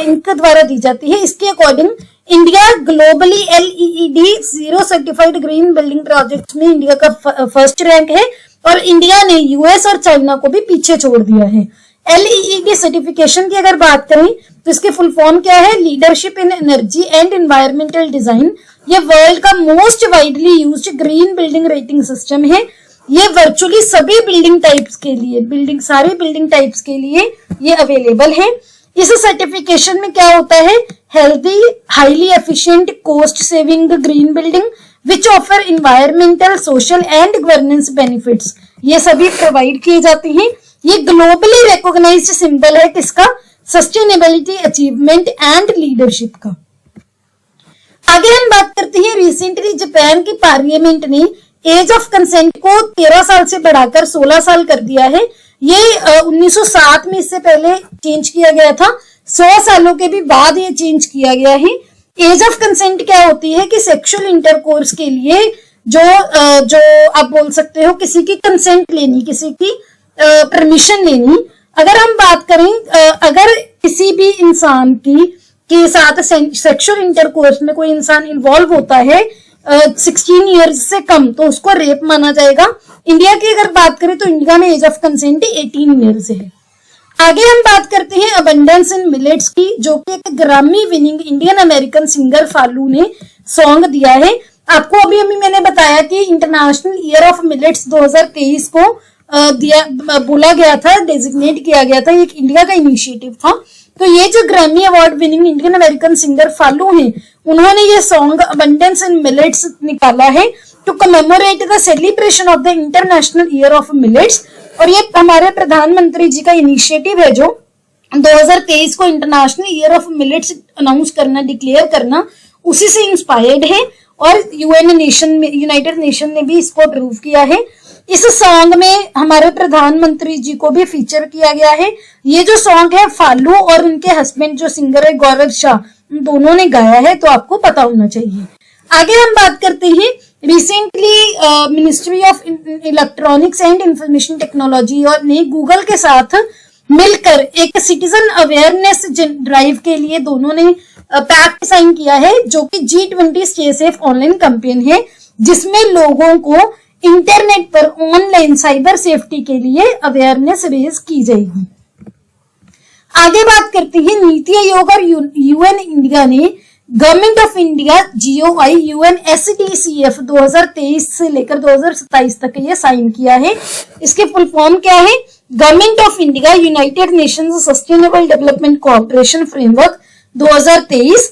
इंक द्वारा दी जाती है। इसके according India globally LEED 0 certified green building project में इंडिया का फर्स्ट रैंक है और इंडिया ने US और चाइना को भी पीछे छोड़ दिया है। LEED सर्टिफिकेशन की अगर बात करें तो इसके फुल फॉर्म क्या है, leadership in energy and environmental design. ये वर्ल्ड का most widely used green building rating system है। ये वर्चुअली सभी बिल्डिंग टाइप्स के लिए, सारे बिल्डिंग टाइप्स के लिए ये अवेलेबल है। इस सर्टिफिकेशन में क्या होता है, healthy, highly efficient, cost saving green building which offer environmental, social and governance benefits, ये सभी प्रोवाइड किए जाते हैं। ये ग्लोबली रिकॉग्नाइज्ड सिंबल है किसका, सस्टेनेबिलिटी, अचीवमेंट एंड लीडरशिप का। आगे हम बात करते हैं, रिसेंटली जापान की पार्लियामेंट ने एज ऑफ कंसेंट को 13 साल से बढ़ाकर 16 साल कर दिया है। ये 1907 में, इससे पहले चेंज किया गया था, 100 सालों के भी बाद ये चेंज किया गया है। एज ऑफ कंसेंट क्या होती है कि सेक्सुअल इंटरकोर्स के लिए जो आप बोल सकते हो किसी की कंसेंट लेनी, किसी की परमिशन लेनी। अगर हम बात करें, अगर किसी भी इंसान के साथ सेक्सुअल इंटरकोर्स में कोई इंसान इन्वॉल्व होता है 16 इयर्स से कम, तो उसको रेप माना जाएगा। इंडिया की अगर बात करें तो इंडिया में एज ऑफ कंसेंट 18 ईयर्स है। आगे हम बात करते हैं अबंडेंस इन मिलेट्स की, जो कि एक ग्रामी विनिंग इंडियन अमेरिकन सिंगर फालू ने सॉन्ग दिया है। आपको अभी मैंने बताया कि इंटरनेशनल ईयर ऑफ मिलेट्स 2023 को बोला गया था, डेजिग्नेट किया गया था, एक इंडिया का इनिशिएटिव था। तो ये जो Grammy award winning Indian American singer Falu हैं, उन्होंने ये सॉन्ग अबंडेंस इन मिलेट्स निकाला है to commemorate the celebration of the international year of millets. और ये हमारे प्रधानमंत्री जी का इनिशिएटिव है, जो 2023 को international year of millets announce करना, डिक्लेयर करना, उसी से इंस्पायर्ड है। और यूनाइटेड नेशन ने भी इसको अप्रूव किया है। इस सॉन्ग में हमारे प्रधानमंत्री जी को भी फीचर किया गया है। ये जो सॉन्ग है फालू और उनके हस्बैंड जो सिंगर है गौरव शाह, दोनों ने गाया है, तो आपको पता होना चाहिए। आगे हम बात करते हैं, recently ministry of electronics and information technology और ने गूगल के साथ मिलकर एक सिटीजन अवेयरनेस ड्राइव के लिए दोनों ने पैक्ट साइन किया है, जो कि G20 stay safe online campaign है, जिसमें लोगों को इंटरनेट पर ऑनलाइन साइबर सेफ्टी के लिए अवेयरनेस रेज की जाएगी। आगे बात करते हैं, नीति आयोग और UN इंडिया ने government of India GOI UNSDCF 2023 से लेकर 2027 तक ये साइन किया है। इसके फुल फॉर्म क्या है, government of India United Nations sustainable development cooperation framework 2023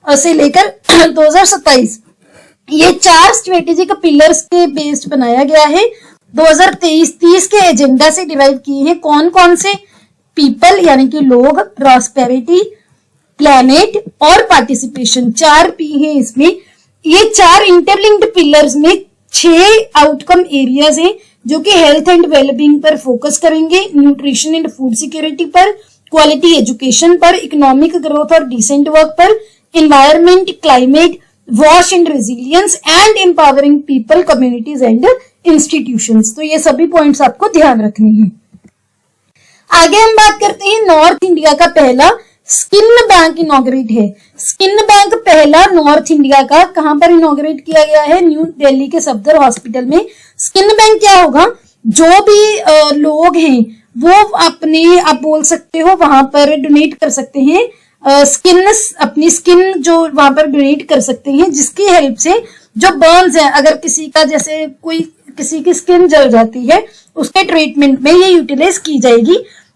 से लेकर 2027। ये 4 स्ट्रेटेजिक पिलर्स के बेस्ड बनाया गया है। 2023-30 के एजेंडा से डिराइव किए हैं। कौन कौन से, पीपल यानी कि लोग, प्रॉस्पेरिटी, प्लैनेट और पार्टिसिपेशन, 4 P है इसमें। ये 4 इंटरलिंक्ड पिलर्स में 6 आउटकम एरियाज हैं, जो कि हेल्थ एंड वेलबींग पर फोकस करेंगे, न्यूट्रिशन एंड फूड सिक्योरिटी पर, क्वालिटी एजुकेशन पर, इकोनॉमिक ग्रोथ और डिसेंट वर्क पर, environment, climate, wash and resilience and empowering people, communities and institutions. तो ये सभी पॉइंट्स आपको ध्यान रखने हैं। आगे हम बात करते हैं नॉर्थ इंडिया का पहला स्किन बैंक इनॉग्रेट है। स्किन बैंक पहला नॉर्थ इंडिया का कहां पर इनॉग्रेट किया गया है? न्यू दिल्ली के सफदर हॉस्पिटल में। स्किन बैंक क्या होगा? जो भी लोग हैं वो अपने, आप बोल सकते हो, वहां पर डोनेट कर सकते हैं अपनी स्किन जो वहां पर डोनेट कर सकते हैं, जिसकी हेल्प से जो बर्न्स है, अगर किसी का, जैसे किसी की स्किन जल जाती है, उसके ट्रीटमेंट में ये यूटिलाइज की जाएगी।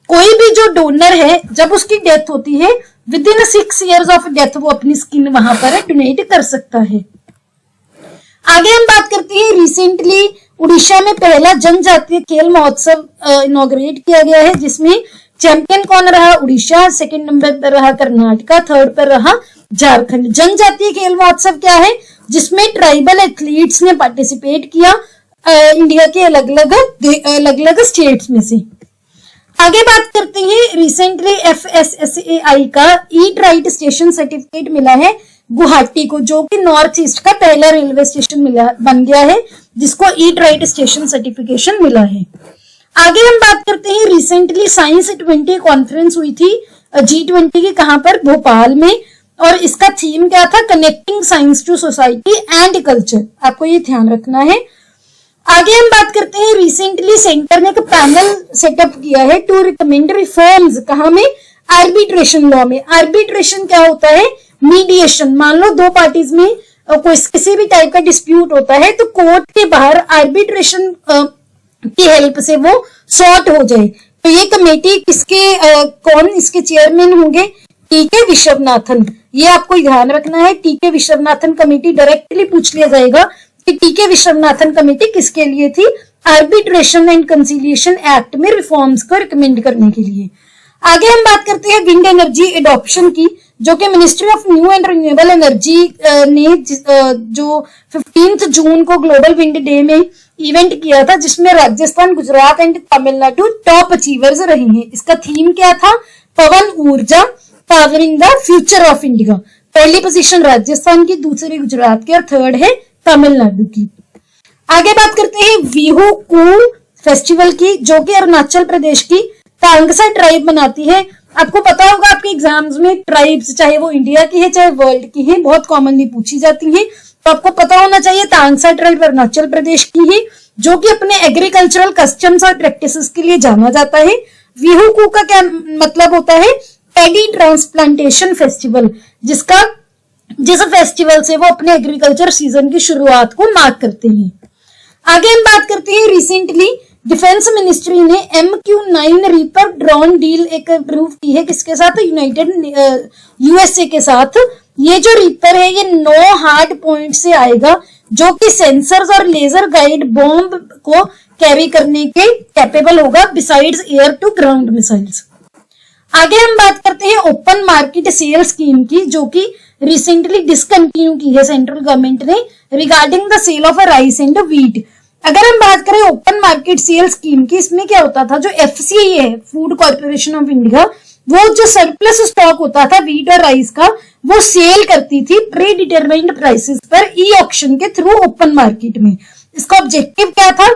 कोई भी जो डोनर है, जब उसकी डेथ होती है, with in 6 years of death वो अपनी स्किन वहां पर डोनेट कर सकता है। आगे हम बात करते हैं, रिसेंटली उड़ीसा में पहला जनजातीय खेल महोत्सव इनॉग्रेट किया गया है, जिसमें चैंपियन कौन रहा? उड़ीसा। सेकंड नंबर पर रहा कर्नाटका, थर्ड पर रहा झारखंड। जनजातीय खेल महोत्सव क्या है? जिसमें ट्राइबल एथलीट्स ने पार्टिसिपेट किया इंडिया के अलग अलग स्टेट्स में से। आगे बात करते हैं, रिसेंटली FSSAI का ईट राइट स्टेशन सर्टिफिकेट मिला है गुवाहाटी को, जो कि नॉर्थ ईस्ट का पहला रेलवे स्टेशन बन गया है, जिसको ईट राइट स्टेशन सर्टिफिकेशन मिला है। आगे हम बात करते हैं, रिसेंटली साइंस 20 कॉन्फ्रेंस हुई थी G20 की, कहां पर? भोपाल में, और इसका थीम क्या था? Connecting science to society and culture. आपको ये ध्यान रखना है। आगे हम बात करते हैं, रिसेंटली सेंटर ने एक पैनल सेटअप किया है टू रिकमेंड रिफॉर्म्स। कहां में? आर्बिट्रेशन लॉ में। आर्बिट्रेशन क्या होता है? मीडिएशन। मान लो दो पार्टीज में कोई किसी भी टाइप का डिस्प्यूट होता है, तो कोर्ट के बाहर आर्बिट्रेशन की हेल्प से वो सॉर्ट हो जाए। तो ये कमेटी कौन इसके चेयरमैन होंगे? टीके विश्वनाथन। ये आपको ध्यान रखना है, टीके विश्वनाथन कमेटी। डायरेक्टली पूछ लिया जाएगा कि टीके विश्वनाथन कमेटी किसके लिए थी? आर्बिट्रेशन एंड कंसिलिएशन एक्ट में रिफॉर्म्स को रिकमेंड करने के लिए। आगे हम बात करते हैं विंड एनर्जी एडॉप्शन की, जो कि ministry of new and renewable energy ने जो 15 जून को ग्लोबल विंड डे में इवेंट किया था, जिसमें Rajasthan, Gujarat and Tamil Nadu top achievers रहे हैं। इसका थीम क्या था? पवन ऊर्जा, powering the future of India. पहली पोजीशन राजस्थान की, दूसरी गुजरात की, और थर्ड है तमिलनाडु की। आगे बात करते हैं बिहू कूल फेस्टिवल की, जो कि अरुणाचल प्रदेश की तांगसा ट्राइब मनाती है। आपको पता होगा, आपके एग्जाम्स में ट्राइब्स, चाहे वो इंडिया की है चाहे वर्ल्ड की है, बहुत कॉमनली पूछी जाती हैं। तो आपको पता होना चाहिए, तांगसा ट्राइब अरुणाचल प्रदेश की है, जो कि अपने एग्रीकल्चरल कस्टम्स और प्रैक्टिसेस के लिए जाना जाता है। बिहू कू का क्या मतलब होता है? पैडी ट्रांसप्लांटेशन फेस्टिवल, जिस फेस्टिवल से वो अपने एग्रीकल्चर सीजन की शुरुआत को मार्क करते हैं। आगे हम बात करते हैं, रिसेंटली डिफेंस मिनिस्ट्री ने MQ-9 रीपर ड्रोन डील एक अप्रूव की है। किसके साथ? USA के साथ। ये जो रीपर है, ये 9 हार्ड पॉइंट से आएगा, जो कि सेंसर्स और लेजर गाइड बॉम्ब को कैरी करने के कैपेबल होगा, besides air to ground missiles. आगे हम बात करते हैं ओपन मार्केट सेल स्कीम की, जो कि रिसेंटली डिसकंटिन्यू की है सेंट्रल गवर्नमेंट ने, regarding the sale of rice and wheat. अगर हम बात करें ओपन मार्केट सेल स्कीम की, इसमें क्या होता था? जो FCI है, फूड कॉर्पोरेशन ऑफ इंडिया, वो जो सरप्लस स्टॉक होता था व्हीट और राइस का, वो सेल करती थी प्री डिटरमाइंड प्राइसेस पर ई ऑक्शन के थ्रू ओपन मार्केट में। इसका ऑब्जेक्टिव क्या था?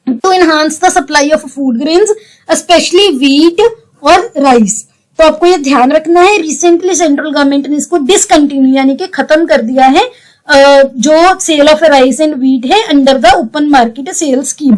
To enhance the supply of food grains, specially wheat और राइस। तो आपको ये ध्यान रखना है, रिसेंटली सेंट्रल गवर्नमेंट ने इसको डिसकंटिन्यू यानी कि खत्म कर दिया है, जो sale of rice and wheat है under the open market sale scheme.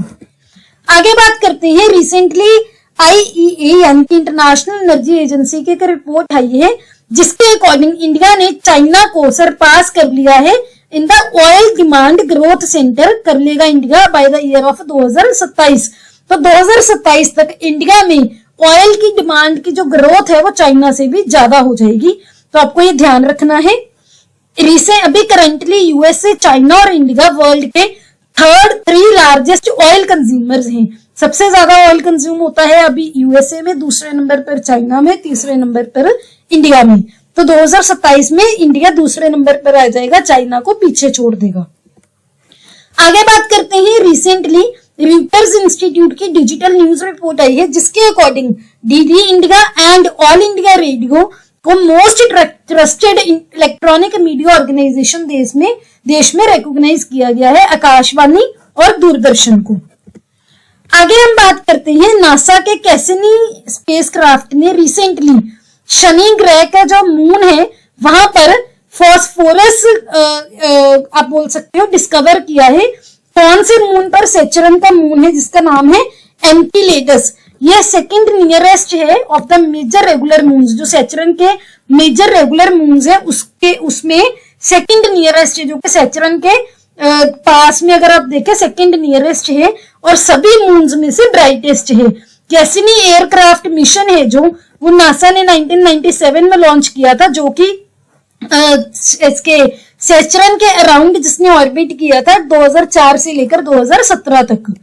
आगे बात करते हैं, रिसेंटली IEA यानी कि इंटरनेशनल एनर्जी एजेंसी की एक रिपोर्ट आई है, जिसके अकॉर्डिंग इंडिया ने चाइना को सरपास कर लिया है in the oil demand growth centre, कर लेगा India by the year of 2027। तो 2027 तक इंडिया में ऑयल की डिमांड की जो ग्रोथ है वो चाइना से भी ज्यादा हो जाएगी। तो आपको ये ध्यान रखना है। अभी करंटली USA, चाइना और इंडिया वर्ल्ड के 3rd लार्जेस्ट ऑयल कंज्यूमर्स हैं। सबसे ज्यादा ऑयल कंज्यूम होता है अभी USA में, दूसरे नंबर पर चाइना में, तीसरे नंबर पर इंडिया में। तो 2027 में इंडिया दूसरे नंबर पर आ जाएगा, चाइना को पीछे छोड़ देगा। आगे बात करते हैं, रिसेंटली रॉयटर्स इंस्टीट्यूट की डिजिटल न्यूज रिपोर्ट आई है, जिसके according DD India and all India radio को most trusted electronic media organisation देश में रिकॉग्नाइज किया गया है, आकाशवाणी और दूरदर्शन को। आगे हम बात करते हैं, नासा के कैसिनी स्पेसक्राफ्ट ने रिसेंटली शनि ग्रह का जो मून है वहां पर फॉस्फोरस आप बोल सकते हो डिस्कवर किया है। कौन से मून पर? सैचुरन का मून है जिसका नाम है एंटीलेडस। ये सेकंड नियरेस्ट है of the major regular moons. जो सैचुरन के मेजर रेगुलर मून्स है उसमें सेकंड नियरेस्ट है, जो कि सैचुरन के पास में अगर आप देखें सेकंड नियरेस्ट है और सभी मून्स में से ब्राइटेस्ट है। कैसिनी एयरक्राफ्ट मिशन है जो वो नासा ने 1997 में लॉन्च किया था, जो कि इसके सैचुरन के अराउंड जिसने ऑर्बिट किया था 2004 से लेकर 2017 तक।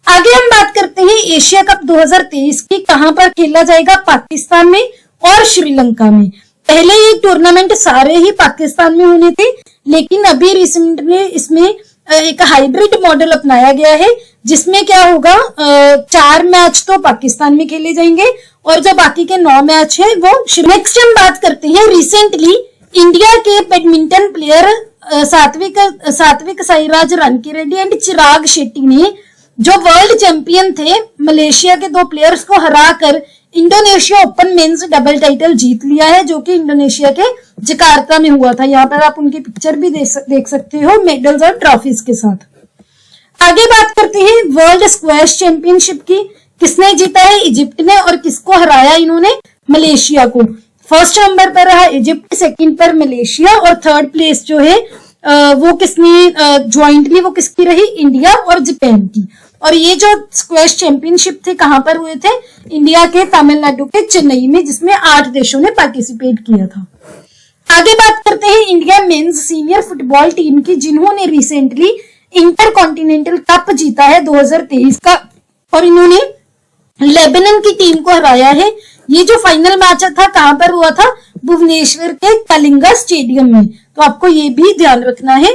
आगे हम बात करते हैं एशिया कप 2023 की। कहां पर खेला जाएगा? पाकिस्तान में और श्रीलंका में। पहले ये टूर्नामेंट सारे ही पाकिस्तान में होने थे, लेकिन अभी रिसेंटली इसमें एक हाइब्रिड मॉडल अपनाया गया है, जिसमें क्या होगा 4 मैच तो पाकिस्तान में खेले जाएंगे और जो बाकी के 9 मैच है वो। नेक्स्ट हम बात करते हैं रिसेंटली इंडिया के badminton player Satwik Sairaj Rankireddy and Chirag Shetty ने जो वर्ल्ड चैंपियन थे मलेशिया के 2 प्लेयर्स को हराकर Indonesia open men's double title जीत लिया है, जो कि इंडोनेशिया के जकार्ता में हुआ था। यहाँ पर आप उनकी पिक्चर भी देख सकते हो मेडल्स और ट्रॉफीज के साथ। आगे बात करते हैं वर्ल्ड स्क्वैश चैंपियनशिप की। किसने जीता है? इजिप्ट ने। और किसको हराया इन्होंने? मलेशिया को। फर्स्ट नंबर पर रहा इजिप्ट, सेकंड पर मलेशिया और थर्ड प्लेस जो है वो किसने ज्वाइंटली वो किसकी रही? इंडिया और जापान की। और ये जो स्क्वैश चैंपियनशिप थे कहां पर हुए थे? इंडिया के तमिलनाडु के चेन्नई में, जिसमें 8 देशों ने पार्टिसिपेट किया था। आगे बात करते हैं India men's senior football team की, जिन्होंने रिसेंटली इंटर कॉन्टिनेंटल कप जीता है 2023 का और इन्होंने लेबनान की टीम को हराया है। ये जो फाइनल मैच था कहां पर हुआ था? भुवनेश्वर के कलिंगा स्टेडियम में। तो आपको ये भी ध्यान रखना है।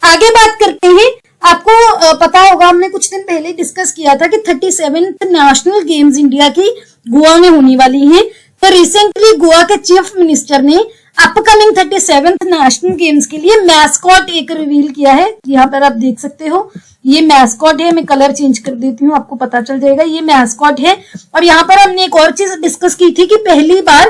आगे बात करते हैं, आपको पता होगा हमने कुछ दिन पहले डिस्कस किया था कि 37th नेशनल गेम्स इंडिया की गोवा में होने वाली हैं। तो रिसेंटली गोवा के चीफ मिनिस्टर ने अपकमिंग 37th नेशनल गेम्स के लिए मैस्कॉट एक रिवील किया है। यहाँ पर आप देख सकते हो ये मैस्कॉट है। मैं कलर चेंज कर देती हूँ, आपको पता चल जाएगा। ये मैस्कॉट है। और यहाँ पर हमने एक और चीज डिस्कस की थी कि पहली बार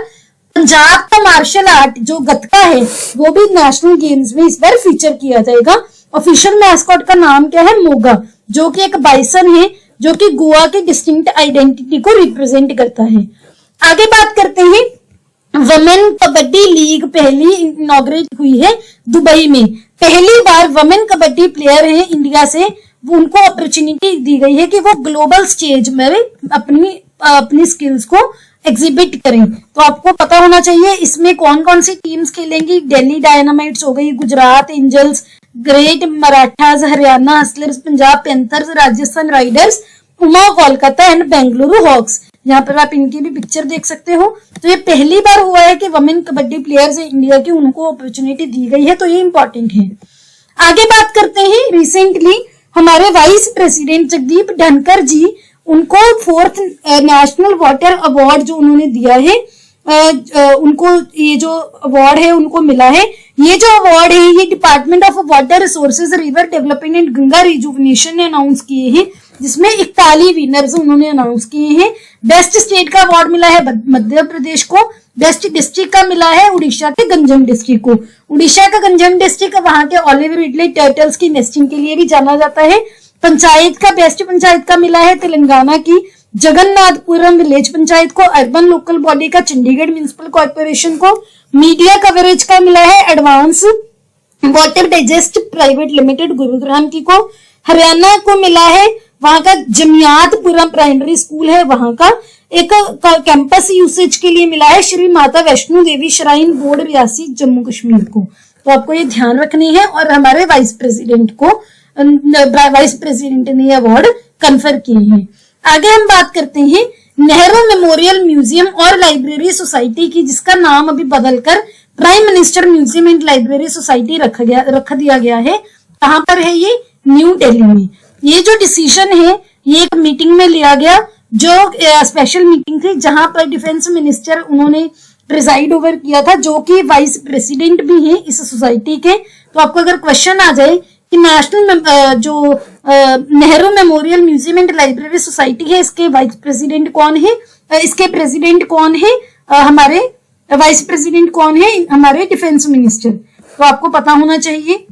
पंजाब का मार्शल आर्ट जो गतका है वो भी नेशनल गेम्स में इस बार फीचर किया जाएगा। ऑफिशियल मैस्कॉट का नाम क्या है? मोगा, जो कि एक बाइसन है जो कि गोवा की डिस्टिंक्ट आइडेंटिटी को रिप्रेजेंट करता है। आगे बात करते हैं, वुमेन कबड्डी लीग पहली इनॉग्रेट हुई है दुबई में। पहली बार वुमेन कबड्डी प्लेयर है इंडिया से, उनको अपॉर्चुनिटी दी गई है कि वो ग्लोबल स्टेज में अपनी स्किल्स को एग्जिबिट करें। तो आपको पता होना चाहिए इसमें कौन कौन सी टीम्स खेलेंगी। दिल्ली डायनामाइट्स हो गई, Gujarat angels, great Marathas, Haryana hustlers, Punjab panthers, Rajasthan riders, Uma Kolkata and Bengaluru hawks. यहाँ पर आप इनकी भी पिक्चर देख सकते हो। तो ये पहली बार हुआ है कि वुमेन कबड्डी प्लेयर्स इंडिया की उनको अपॉर्चुनिटी दी गई है, तो ये इंपॉर्टेंट है। आगे बात करते हैं, रिसेंटली हमारे वाइस प्रेसिडेंट जगदीप धनखड़ जी, उनको 4th नेशनल वाटर अवार्ड जो उन्होंने दिया है, उनको ये जो अवार्ड है उनको मिला है। ये जो अवार्ड है ये department of water resources, river development and Ganga rejuvenation ने अनाउंस किए हैं, जिसमें 41 विनर्स उन्होंने अनाउंस किए हैं। बेस्ट स्टेट का अवार्ड मिला है मध्य प्रदेश को। बेस्ट डिस्ट्रिक्ट का मिला है उड़ीसा के गंजम डिस्ट्रिक्ट को। उड़ीसा का गंजम डिस्ट्रिक्ट वहां के ऑलिव रिडले टर्टल्स की नेस्टिंग के लिए भी जाना जाता है। पंचायत का बेस्ट पंचायत का मिला है तेलंगाना की जगन्नाथपुरम विलेज पंचायत को। अर्बन लोकल बॉडी का चंडीगढ़ म्युनिसिपल कॉर्पोरेशन को। मीडिया कवरेज का मिला है advance water digest private limited Gurugram की को। हरियाणा को मिला है वहां का जमियातपुरम प्राइमरी स्कूल है वहां का। एक कैंपस यूसेज के लिए मिला है श्री माता वैष्णो देवी श्राइन बोर्ड रियासी जम्मू कश्मीर को। तो आपको ये ध्यान रखनी है। और हमारे वाइस प्रेसिडेंट ने अवार्ड कन्फर किए हैं। आगे हम बात करते हैं नेहरू मेमोरियल म्यूजियम और लाइब्रेरी सोसाइटी की, जिसका नाम अभी बदलकर prime minister museum and library society रख दिया गया है। कहां पर है ये? न्यू दिल्ली में। ये जो डिसीजन है ये एक मीटिंग में लिया गया, जो स्पेशल मीटिंग थी, जहां पर डिफेंस मिनिस्टर उन्होंने प्रिजाइड ओवर किया था, जो कि वाइस प्रेसिडेंट भी हैं इस सोसाइटी के। तो आपको अगर क्वेश्चन आ जाए कि नेशनल जो Nehru memorial museum and library society है, इसके वाइस प्रेसिडेंट कौन है, इसके प्रेसिडेंट कौन है, हमारे वाइस प्रेसिडेंट कौन है? हमारे डिफेंस मिनिस्टर, तो आपको पता होना चाहिए।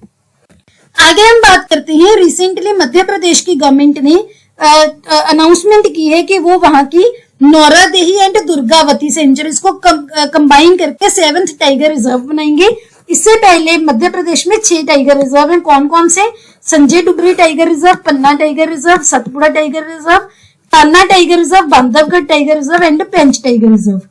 आगे हम बात करते हैं, रिसेंटली मध्य प्रदेश की गवर्नमेंट ने अनाउंसमेंट की है कि वो वहां की नौरादेही एंड दुर्गावती सेंचुरीज को कंबाइन करके 7th टाइगर रिजर्व बनाएंगे। इससे पहले मध्य प्रदेश में 6 टाइगर रिजर्व हैं। कौन कौन से? Sanjay Dhubri tiger reserve, Panna tiger reserve, Satpura tiger reserve, Kanha tiger reserve, Bandhavgarh tiger reserve and Pench tiger reserve.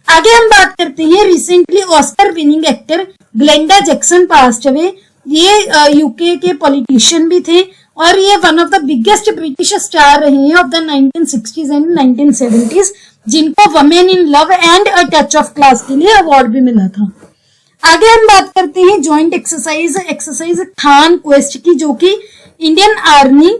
आगे हम बात करते हैं, recently Oscar winning actor Glenda Jackson passed away. ये यूके के पॉलिटिशियन भी थे और ये one of the biggest British star रहे हैं of the 1960s and 1970s, जिनको women in love and a touch of class के लिए अवार्ड भी मिला था। आगे हम बात करते हैं जॉइंट एक्सरसाइज खान क्वेस्ट की, जो कि इंडियन आर्मी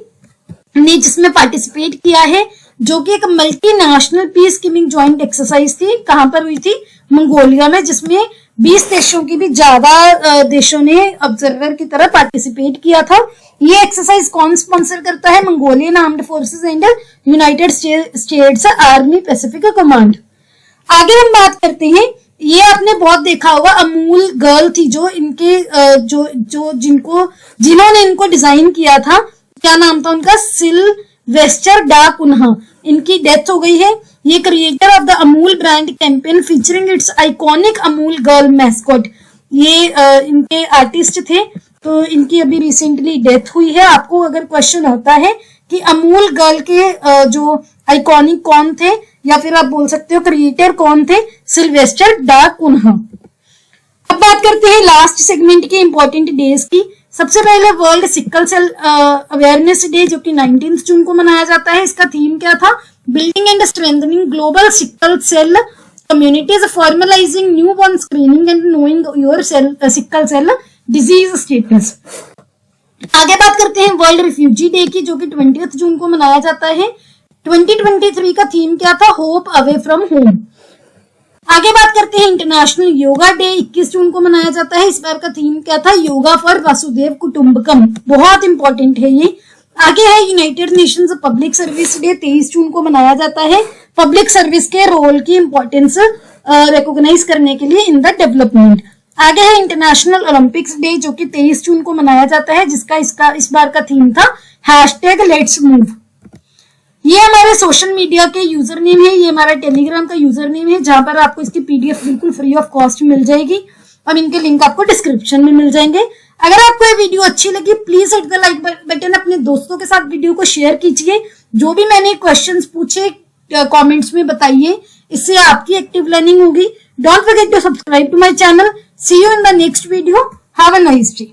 ने जिसमें पार्टिसिपेट किया है, जो कि एक multinational peace keeping joint exercise थी। कहां पर हुई थी? मंगोलिया में, जिसमें 20 देशों की भी ज्यादा देशों ने ऑब्जर्वर की तरह पार्टिसिपेट किया था। ये एक्सरसाइज कौन स्पॉन्सर करता है? Mongolian armed forces and United states army Pacific command. आगे हम बात करते हैं, ये आपने बहुत देखा होगा, अमूल गर्ल थी जो इनके जिन्होंने इनको डिजाइन किया था, क्या नाम था उनका? सिल्वेस्टर डा कुन्हा। इनकी डेथ हो गई है। ये creator of the Amul brand campaign featuring it's iconic Amul girl mascot, ये इनके आर्टिस्ट थे। तो इनकी अभी रिसेंटली डेथ हुई है। आपको अगर क्वेश्चन आता है कि अमूल गर्ल के जो आइकॉनिक कौन थे, या फिर आप बोल सकते हो क्रिएटर कौन थे? सिल्वेस्टर डा कुन्हा। अब बात करते हैं लास्ट सेगमेंट के इंपॉर्टेंट डेज की। सबसे पहले world sickle cell awareness day, जो कि 19 जून को मनाया जाता है। इसका थीम क्या था? Building and strengthening global sickle cell communities, formalising newborn screening and knowing your sickle cell disease status. आगे बात करते हैं वर्ल्ड रिफ्यूजी डे की, जो कि 20 जून को मनाया जाता है। 2023 का थीम क्या था? Hope away from home. आगे बात करते हैं इंटरनेशनल योगा डे, 21 जून को मनाया जाता है। इस बार का थीम क्या था? योगा फॉर वसुदेव कुटुंबकम, बहुत इंपॉर्टेंट है ये। आगे है United Nations public service day, 23 जून को मनाया जाता है। पब्लिक सर्विस के रोल की इंपॉर्टेंस रिकॉग्नाइज करने के लिए इन द डेवलपमेंट। आगे है इंटरनेशनल ओलंपिक्स डे, जो कि 23 जून को मनाया जाता है, जिसका इस बार का थीम था #लेट्स मूव। ये हमारे सोशल मीडिया के यूजर नेम है, ये हमारा टेलीग्राम का यूजर नेम है, जहां पर आपको इसकी PDF बिल्कुल फ्री ऑफ कॉस्ट मिल जाएगी और इनके लिंक आपको डिस्क्रिप्शन में मिल जाएंगे। अगर आपको ये वीडियो अच्छी लगी, please hit the like button, अपने दोस्तों के साथ वीडियो को शेयर कीजिए। जो भी मैंने क्वेश्चंस पूछे कमेंट्स में बताइए, इससे आपकी एक्टिव लर्निंग होगी। Don't forget to subscribe to my channel. See you in the next video. Have a nice day.